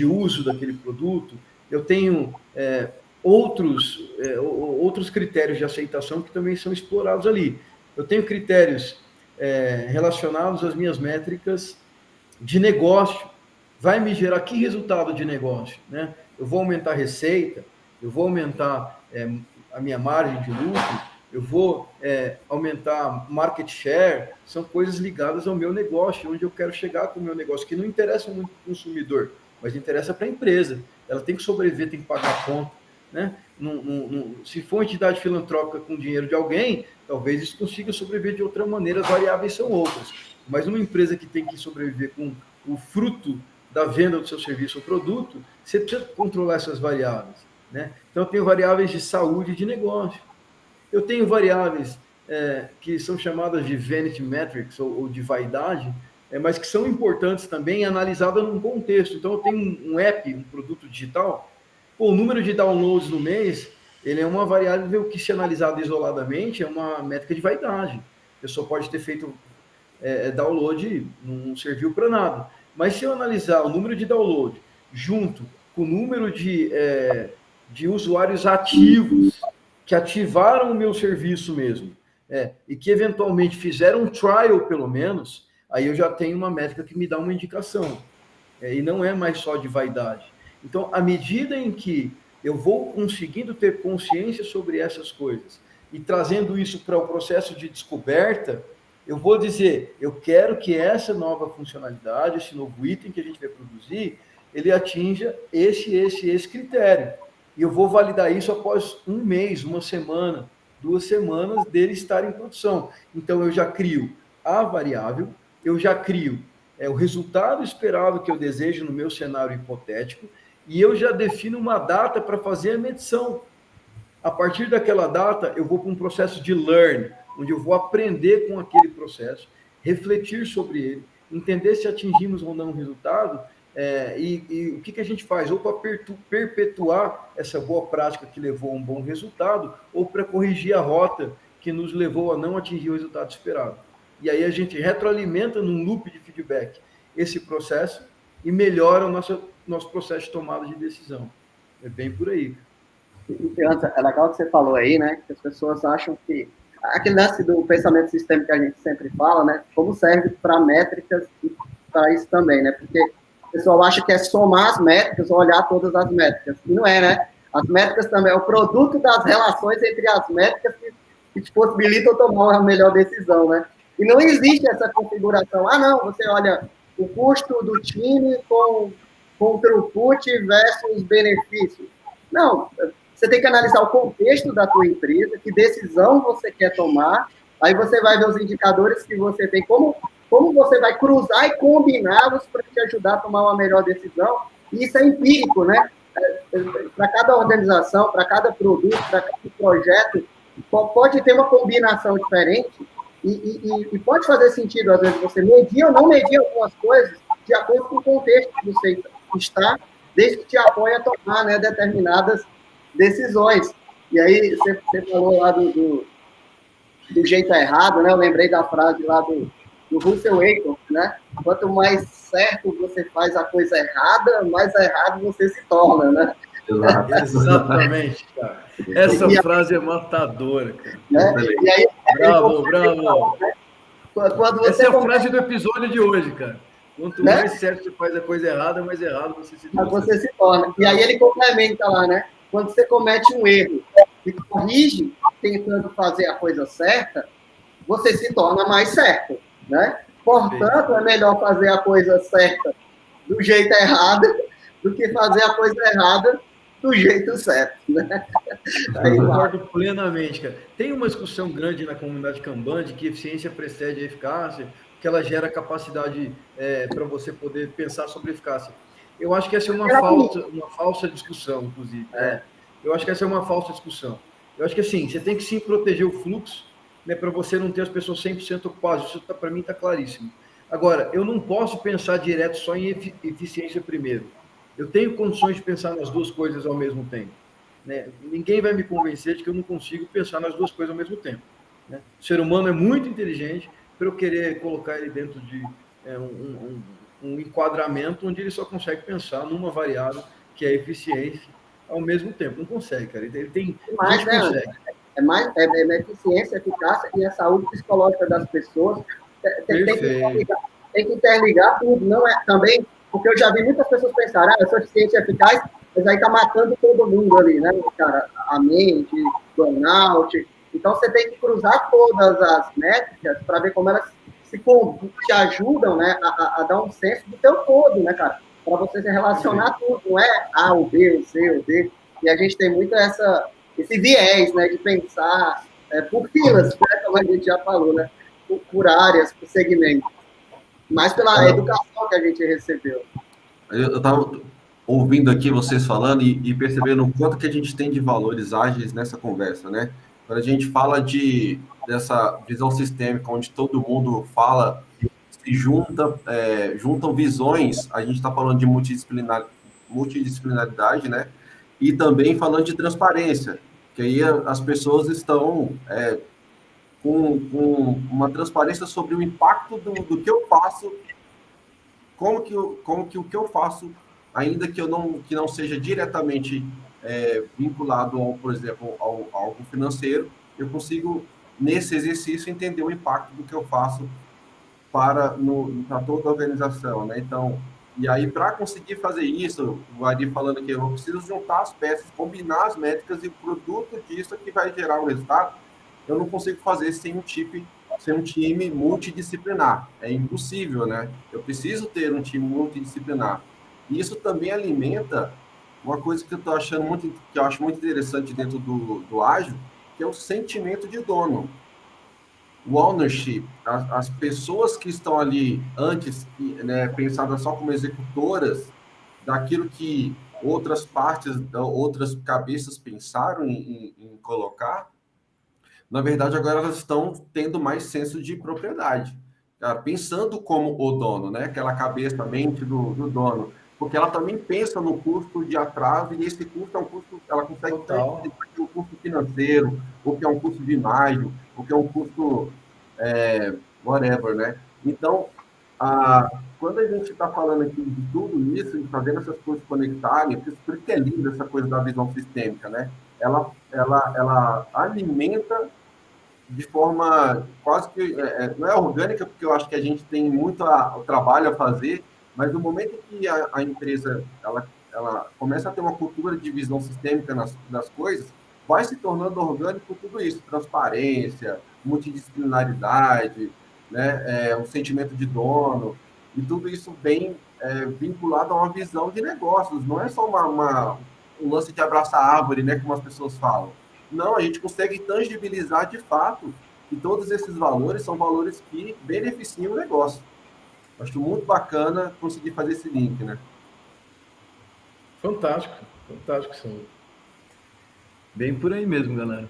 uso daquele produto. Eu tenho outros critérios de aceitação que também são explorados ali. Eu tenho critérios relacionados às minhas métricas de negócio. Vai me gerar que resultado de negócio, né? Eu vou aumentar a receita, eu vou aumentar a minha margem de lucro, eu vou aumentar market share, são coisas ligadas ao meu negócio, onde eu quero chegar com o meu negócio, que não interessa muito para o consumidor, mas interessa para a empresa. Ela tem que sobreviver, tem que pagar a conta, né? Se for uma entidade filantrópica com dinheiro de alguém, talvez isso consiga sobreviver de outra maneira, as variáveis são outras. Mas uma empresa que tem que sobreviver com o fruto da venda do seu serviço ou produto, você precisa controlar essas variáveis, né? Então, eu tenho variáveis de saúde e de negócio. Eu tenho variáveis que são chamadas de vanity metrics ou de vaidade, mas que são importantes também, analisadas num contexto. Então, eu tenho um app, um produto digital, o número de downloads no mês, ele é uma variável que, se analisada isoladamente, é uma métrica de vaidade. A pessoa pode ter feito download, não serviu para nada. Mas se eu analisar o número de download junto com o número de usuários ativos que ativaram o meu serviço mesmo, e que eventualmente fizeram um trial pelo menos, aí eu já tenho uma métrica que me dá uma indicação. E não é mais só de vaidade. Então, à medida em que eu vou conseguindo ter consciência sobre essas coisas e trazendo isso para o processo de descoberta, eu vou dizer, eu quero que essa nova funcionalidade, esse novo item que a gente vai produzir, ele atinja esse critério. E eu vou validar isso após um mês, uma semana, 2 semanas dele estar em produção. Então, eu já crio a variável, eu já crio o resultado esperado que eu desejo no meu cenário hipotético, e eu já defino uma data para fazer a medição. A partir daquela data, eu vou para um processo de learn, onde eu vou aprender com aquele processo, refletir sobre ele, entender se atingimos ou não o resultado, e o que a gente faz? Ou para perpetuar essa boa prática que levou a um bom resultado, ou para corrigir a rota que nos levou a não atingir o resultado esperado. E aí a gente retroalimenta num loop de feedback esse processo e melhora o nosso processo de tomada de decisão. É bem por aí. É legal que você falou aí, né? Que as pessoas acham que aquele lance do pensamento sistêmico que a gente sempre fala, né? Como serve para métricas e para isso também, né? Porque o pessoal acha que é somar as métricas ou olhar todas as métricas. E não é, né? As métricas também é o produto das relações entre as métricas que te possibilitam tomar uma melhor decisão, né? E não existe essa configuração. Ah, não, você olha o custo do time com throughput versus benefício. Não, você tem que analisar o contexto da tua empresa, que decisão você quer tomar, aí você vai ver os indicadores que você tem, como você vai cruzar e combiná-los para te ajudar a tomar uma melhor decisão, e isso é empírico, né? Para cada organização, para cada produto, para cada projeto, pode ter uma combinação diferente, e pode fazer sentido, às vezes, você medir ou não medir algumas coisas de acordo com o contexto que você está, desde que te apoie a tomar, né, determinadas decisões. E aí, você falou lá do jeito errado, né? Eu lembrei da frase lá do Russell Waco, né? Quanto mais certo você faz a coisa errada, mais errado você se torna, né? Exatamente, cara. Essa frase é matadora, cara. Né? E aí, bravo. Né? Quando você essa é a frase do episódio de hoje, cara. Quanto né? mais certo você faz a coisa errada, mais errado você se torna. Você se torna. E aí ele complementa lá, né? Quando você comete um erro e corrige tentando fazer a coisa certa, você se torna mais certo, né? Portanto, é melhor fazer a coisa certa do jeito errado do que fazer a coisa errada do jeito certo, né? Eu concordo plenamente, cara. Tem uma discussão grande na comunidade Kanban de que eficiência precede a eficácia, que ela gera capacidade para você poder pensar sobre eficácia. Eu acho que essa é uma falsa discussão, inclusive. Eu acho que essa é uma falsa discussão. Eu acho que assim, você tem que sim proteger o fluxo, né, para você não ter as pessoas 100% ocupadas. Isso para mim está claríssimo. Agora, eu não posso pensar direto só em eficiência primeiro. Eu tenho condições de pensar nas duas coisas ao mesmo tempo. Né? Ninguém vai me convencer de que eu não consigo pensar nas duas coisas ao mesmo tempo. Né? O ser humano é muito inteligente para eu querer colocar ele dentro de um enquadramento onde ele só consegue pensar numa variável que é a eficiência ao mesmo tempo. Não consegue, cara. Ele tem... Mas, né, é eficiência, eficácia e a saúde psicológica das pessoas. Tem que interligar tudo. Não é também... Porque eu já vi muitas pessoas pensarem, eu sou eficiente e eficaz, mas aí tá matando todo mundo ali, né, cara? A mente, burnout. Então, você tem que cruzar todas as métricas para ver como elas te ajudam, né, a dar um senso do teu todo, né, cara? Para você se relacionar tudo, não é A, o B, o C, o D. E a gente tem muito esse viés, né, de pensar por filas, né, como a gente já falou, né? Por áreas, por segmentos. Mas pela educação que a gente recebeu. Eu estava ouvindo aqui vocês falando e percebendo o quanto que a gente tem de valores ágeis nessa conversa, né? Quando a gente fala dessa visão sistêmica, onde todo mundo fala, se juntam visões, a gente está falando de multidisciplinaridade, né? E também falando de transparência, que aí as pessoas estão... com uma transparência sobre o impacto do que eu faço, como que o que eu faço, ainda que não seja diretamente vinculado, por exemplo, ao algo financeiro, eu consigo, nesse exercício, entender o impacto do que eu faço para toda a organização, né? Então, e aí, para conseguir fazer isso, o Ari falando que eu preciso juntar as peças, combinar as métricas e o produto disso que vai gerar o resultado, eu não consigo fazer sem um time multidisciplinar. É impossível, né? Eu preciso ter um time multidisciplinar. E isso também alimenta uma coisa que eu acho muito interessante dentro do ágil, que é o sentimento de dono. O ownership, as pessoas que estão ali antes, né, pensadas só como executoras daquilo que outras partes, outras cabeças pensaram em colocar, na verdade, agora elas estão tendo mais senso de propriedade. Cara, pensando como o dono, né? Aquela cabeça, a mente do dono. Porque ela também pensa no custo de atraso, e esse custo é um custo, ela consegue ter um custo financeiro, ou que é um custo de imagem, ou que é um custo whatever, né? Então, quando a gente está falando aqui de tudo isso, e fazendo essas coisas conectarem, por isso que é lindo essa coisa da visão sistêmica, né? Ela alimenta de forma quase que, não é orgânica, porque eu acho que a gente tem muito trabalho a fazer, mas no momento que a empresa ela começa a ter uma cultura de visão sistêmica nas coisas, vai se tornando orgânico tudo isso, transparência, multidisciplinaridade, né, o sentimento de dono, e tudo isso bem vinculado a uma visão de negócios, não é só um lance de abraçar a árvore, né, como as pessoas falam. Não, a gente consegue tangibilizar de fato que todos esses valores são valores que beneficiam o negócio. Acho muito bacana conseguir fazer esse link, né? Fantástico, Samuel. Bem por aí mesmo, galera.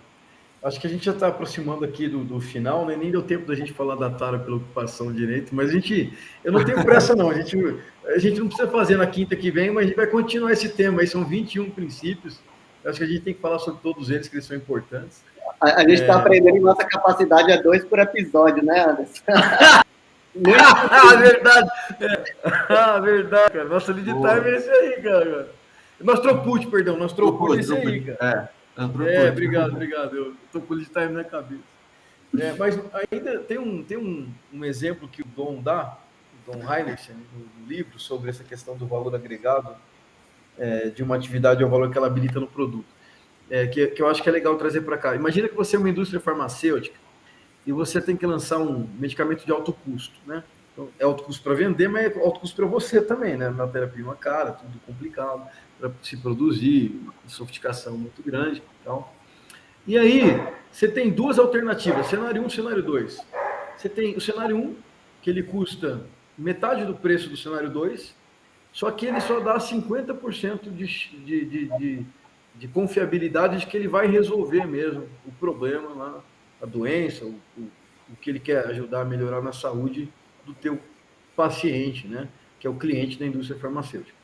Acho que a gente já está aproximando aqui do final, né? Nem deu tempo da gente falar da Tara pela ocupação direito, mas eu não tenho pressa não, a gente não precisa fazer na quinta que vem, mas a gente vai continuar esse tema aí, são 21 princípios, acho que a gente tem que falar sobre todos eles, que eles são importantes. A gente está aprendendo que nossa capacidade é 2 por episódio, né, Anderson? Verdade! Verdade, cara. Nossa lead time é esse aí, cara. Nosso throughput, perdão. Nosso throughput é esse aí, cara. Obrigado. Eu tô com o lead time na cabeça. Mas ainda tem um exemplo que o Don dá, o Don Heineken, no livro, sobre essa questão do valor agregado de uma atividade ao valor que ela habilita no produto. Que eu acho que é legal trazer para cá. Imagina que você é uma indústria farmacêutica e você tem que lançar um medicamento de alto custo, né? Então, é alto custo para vender, mas é alto custo para você também, né? Matéria-prima cara, tudo complicado para se produzir, sofisticação muito grande. Então. E aí, você tem 2 alternativas, cenário 1 e cenário 2. Você tem o cenário 1, que ele custa metade do preço do cenário 2, só que ele só dá 50% de confiabilidade de que ele vai resolver mesmo o problema lá, a doença, o que ele quer ajudar a melhorar na saúde do teu paciente, né? Que é o cliente da indústria farmacêutica.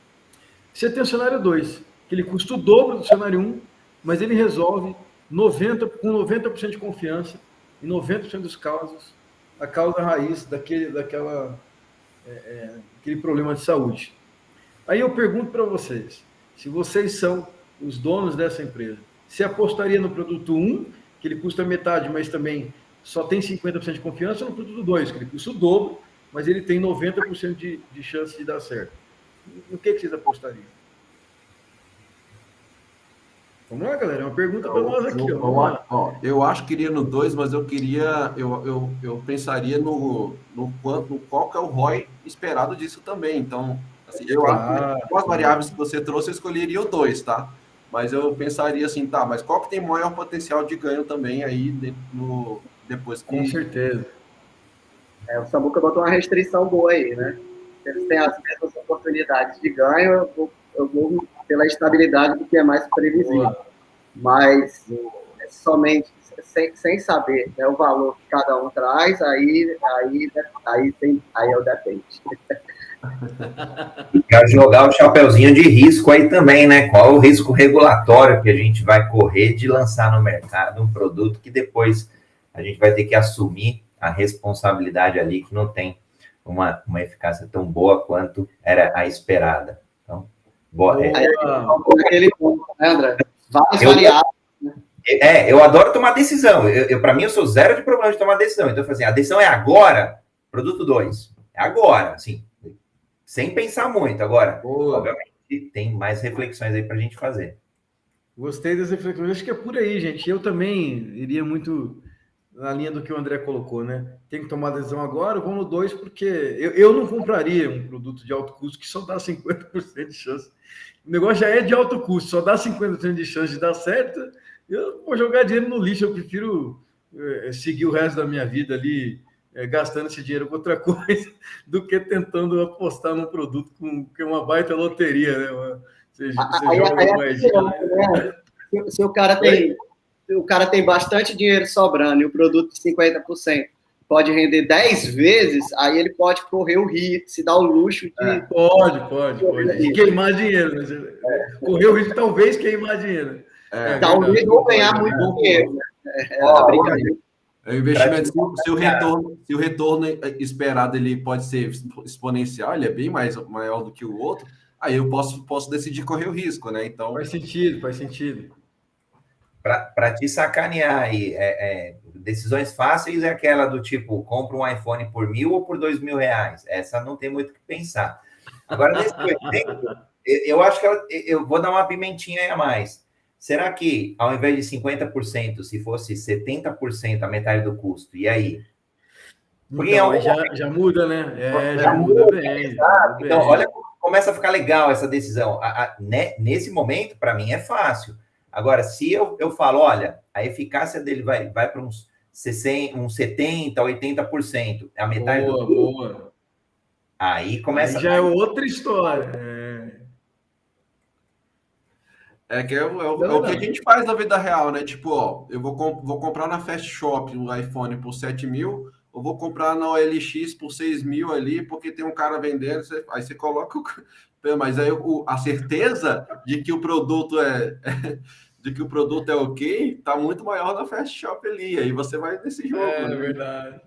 Você tem o cenário 2, que ele custa o dobro do cenário 1, mas ele resolve com 90% de confiança, em 90% dos casos, a causa raiz daquele problema de saúde. Aí eu pergunto para vocês, se vocês são os donos dessa empresa, você apostaria no produto 1, que ele custa metade, mas também só tem 50% de confiança, ou no produto 2, que ele custa o dobro, mas ele tem 90% de chance de dar certo? No que vocês apostariam? Vamos lá, galera, é uma pergunta para nós aqui. Eu acho que iria no 2, mas eu pensaria no qual que é o ROI esperado disso também. Então, assim, eu acho que com as variáveis que você trouxe, eu escolheria o 2, tá? Mas eu pensaria assim, tá, mas qual que tem maior potencial de ganho também aí depois que... Com certeza. O Samuca botou uma restrição boa aí, né? Se eles têm as mesmas oportunidades de ganho, eu vou pela estabilidade do que é mais previsível. Boa. Mas somente sem saber, né, o valor que cada um traz, aí eu depende. Para jogar o chapeuzinho de risco aí também, né? Qual o risco regulatório que a gente vai correr de lançar no mercado um produto que depois a gente vai ter que assumir a responsabilidade ali que não tem uma eficácia tão boa quanto era a esperada. Então, aquele ponto, né, André? Várias variáveis. Eu adoro tomar decisão. Para mim, eu sou zero de problema de tomar decisão. Então, eu falo assim, a decisão é agora, produto 2. É agora, assim, sem pensar muito. Agora, obviamente, tem mais reflexões aí para a gente fazer. Gostei das reflexões. Acho que é por aí, gente. Eu também iria muito na linha do que o André colocou, né? Tem que tomar decisão agora, vamos no 2, porque eu não compraria um produto de alto custo que só dá 50% de chance. O negócio já é de alto custo, só dá 50% de chance de dar certo. Eu vou jogar dinheiro no lixo, eu prefiro seguir o resto da minha vida ali gastando esse dinheiro com outra coisa do que tentando apostar num produto que é uma baita loteria, né? Você Aí joga é moedinha, né? Se o cara tem bastante dinheiro sobrando e o produto de 50% pode render 10 vezes, aí ele pode correr o risco, se dar o luxo de... Pode. De queimar dinheiro. Né? Correr o risco de talvez queimar dinheiro. Talvez ou ganhar muito dinheiro. Né? Ó, A brincadeira. É um investimento, se o retorno esperado ele pode ser exponencial, ele é bem maior do que o outro, aí eu posso decidir correr o risco, né? Então faz sentido. Para te sacanear aí, decisões fáceis é aquela do tipo, compra um iPhone por 1.000 ou por 2.000 reais. Essa não tem muito o que pensar. Agora, nesse exemplo, eu acho que eu vou dar uma pimentinha aí a mais. Será que, ao invés de 50%, se fosse 70%, a metade do custo, e aí? Então, aí já muda, né? Já muda bem. Então, olha, começa a ficar legal essa decisão. Nesse momento, para mim, é fácil. Agora, se eu falo, olha, a eficácia dele vai para uns 60%, uns 70%, 80%, a metade do custo. Boa. Aí começa. Aí já é outra história. que é o que a gente faz na vida real, né? Tipo, ó, eu vou comprar na Fast Shop um iPhone por 7.000, ou vou comprar na OLX por 6.000 ali, porque tem um cara vendendo, aí você coloca mas aí a certeza de que o produto é ok, tá muito maior na Fast Shop ali, aí você vai nesse jogo. É né? verdade.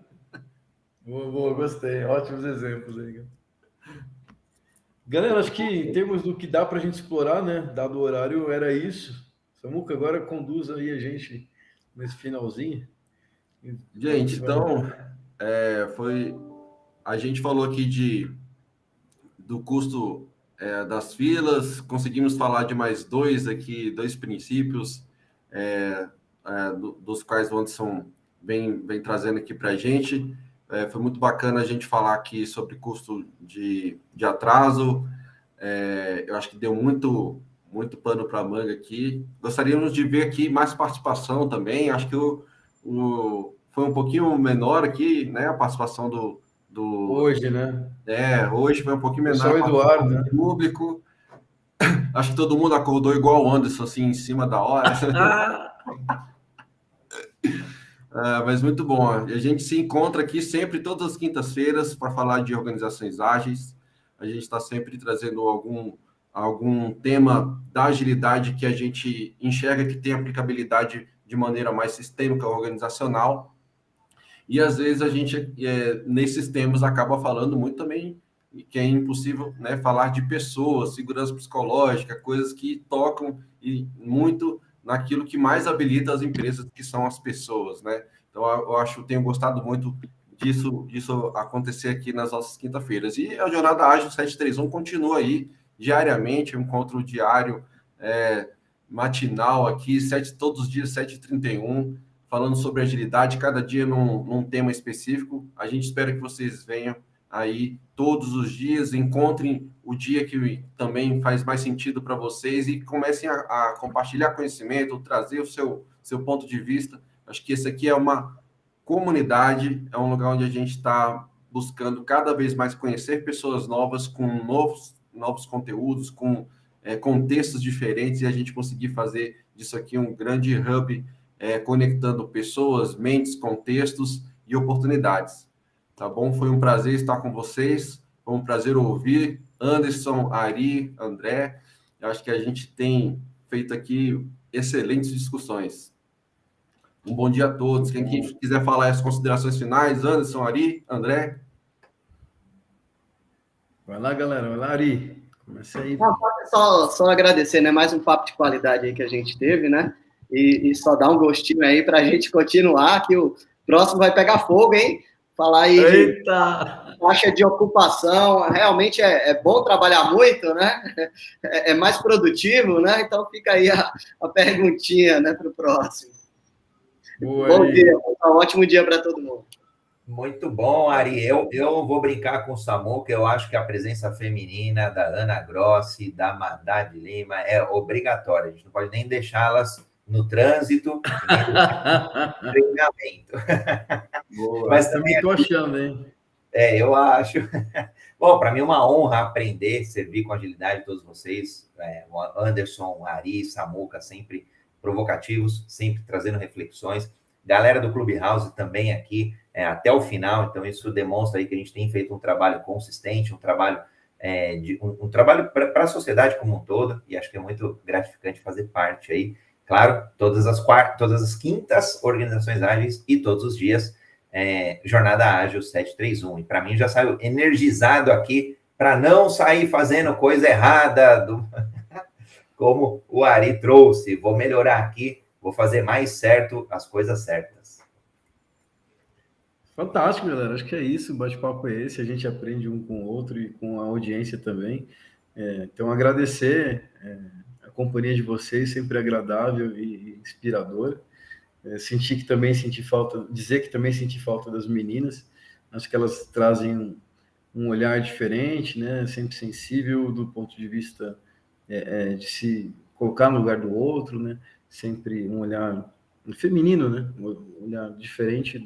Boa, gostei. Ótimos exemplos aí. Galera, acho que em termos do que dá para a gente explorar, né? Dado o horário, era isso. Samuca, agora conduz aí a gente nesse finalzinho. Gente, então, a gente falou aqui do custo das filas, conseguimos falar de mais dois princípios, dos quais o Anderson vem trazendo aqui para a gente. Foi muito bacana a gente falar aqui sobre custo de atraso. Eu acho que deu muito pano para a manga aqui. Gostaríamos de ver aqui mais participação também. Acho que foi um pouquinho menor aqui, né? A participação do hoje, né? Hoje foi um pouquinho menor. Só o Eduardo, né? Público. Acho que todo mundo acordou igual o Anderson, assim, em cima da hora. Mas muito bom. A gente se encontra aqui sempre, todas as quintas-feiras, para falar de organizações ágeis. A gente está sempre trazendo algum tema da agilidade que a gente enxerga que tem aplicabilidade de maneira mais sistêmica, organizacional. E, às vezes, a gente, nesses temas, acaba falando muito também que é impossível, né, falar de pessoas, segurança psicológica, coisas que tocam muito naquilo que mais habilita as empresas, que são as pessoas, né? Então, eu tenho gostado muito disso acontecer aqui nas nossas quinta-feiras. E a Jornada Ágil 731 continua aí diariamente, um encontro diário, matinal aqui, todos os dias, 7h31, falando sobre agilidade, cada dia num tema específico. A gente espera que vocês venham aí todos os dias, encontrem o dia que também faz mais sentido para vocês e comecem a compartilhar conhecimento, trazer o seu ponto de vista. Acho que esse aqui é uma comunidade, é um lugar onde a gente está buscando cada vez mais conhecer pessoas novas, com novos conteúdos, com contextos diferentes, e a gente conseguir fazer disso aqui um grande hub, conectando pessoas, mentes, contextos e oportunidades. Tá bom? Foi um prazer estar com vocês, foi um prazer ouvir Anderson, Ari, André. Eu acho que a gente tem feito aqui excelentes discussões. Um bom dia a todos. Quem quiser falar as considerações finais, Anderson, Ari, André. Vai lá, galera. Vai lá, Ari. Comece aí. Só agradecer, né? Mais um papo de qualidade aí que a gente teve, né? E só dar um gostinho aí para a gente continuar, que o próximo vai pegar fogo, hein? Falar aí de taxa de ocupação, realmente é bom trabalhar muito, né? É mais produtivo, né? Então fica aí a perguntinha, né, para o próximo. Boa, bom Ari. dia, um ótimo dia para todo mundo. Muito bom, Ari. Eu vou brincar com o Samuca, eu acho que a presença feminina da Ana Grossi, da Madade Lima é obrigatória, a gente não pode nem deixá-las no trânsito, nem no treinamento. Boa. Mas também estou achando, hein? Eu acho. Bom, para mim é uma honra aprender, servir com agilidade todos vocês. O Anderson, Ari, Samuca, sempre provocativos, sempre trazendo reflexões. Galera do Clubhouse também aqui, até o final. Então, isso demonstra aí que a gente tem feito um trabalho consistente, um trabalho para a sociedade como um todo, e acho que é muito gratificante fazer parte aí. Claro, todas as quintas organizações ágeis e todos os dias, Jornada Ágil 731. E para mim já saiu energizado aqui para não sair fazendo coisa errada, como o Ari trouxe. Vou melhorar aqui, vou fazer mais certo as coisas certas. Fantástico, galera. Acho que é isso. O bate-papo é esse. A gente aprende um com o outro e com a audiência também. Então, agradecer a companhia de vocês, sempre agradável e inspiradora. Dizer que também senti falta das meninas. Acho que elas trazem um olhar diferente, né? Sempre sensível do ponto de vista de se colocar no lugar do outro, né? Sempre um olhar feminino, né? Um olhar diferente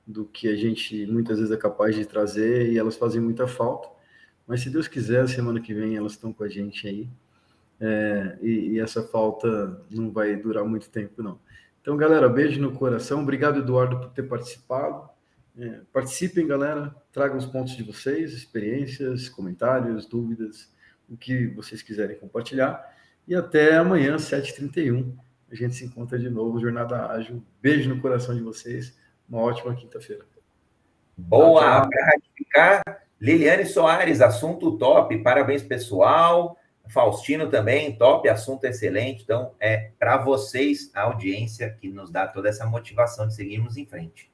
do que a gente muitas vezes é capaz de trazer, e elas fazem muita falta. Mas se Deus quiser, semana que vem elas estão com a gente aí. E essa falta não vai durar muito tempo, não. Então, galera, beijo no coração. Obrigado, Eduardo, por ter participado. Participem, galera. Tragam os pontos de vocês, experiências, comentários, dúvidas, o que vocês quiserem compartilhar. E até amanhã, 7h31. A gente se encontra de novo, Jornada Ágil. Beijo no coração de vocês. Uma ótima quinta-feira. Boa! Para ratificar, Liliane Soares, assunto top. Parabéns, pessoal. Faustino também, top, assunto excelente. Então, para vocês, a audiência, que nos dá toda essa motivação de seguirmos em frente.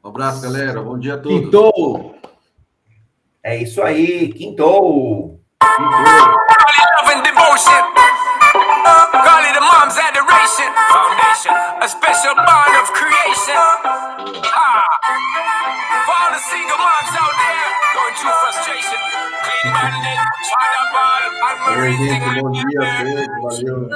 Um abraço, galera. Bom dia a todos. Quintou! É isso aí, quintou! Foundation, a special bond of creation. For all the single moms out there going through frustration, clean bandit, China ball, and Oi, gente, bom dia a todos. Valeu.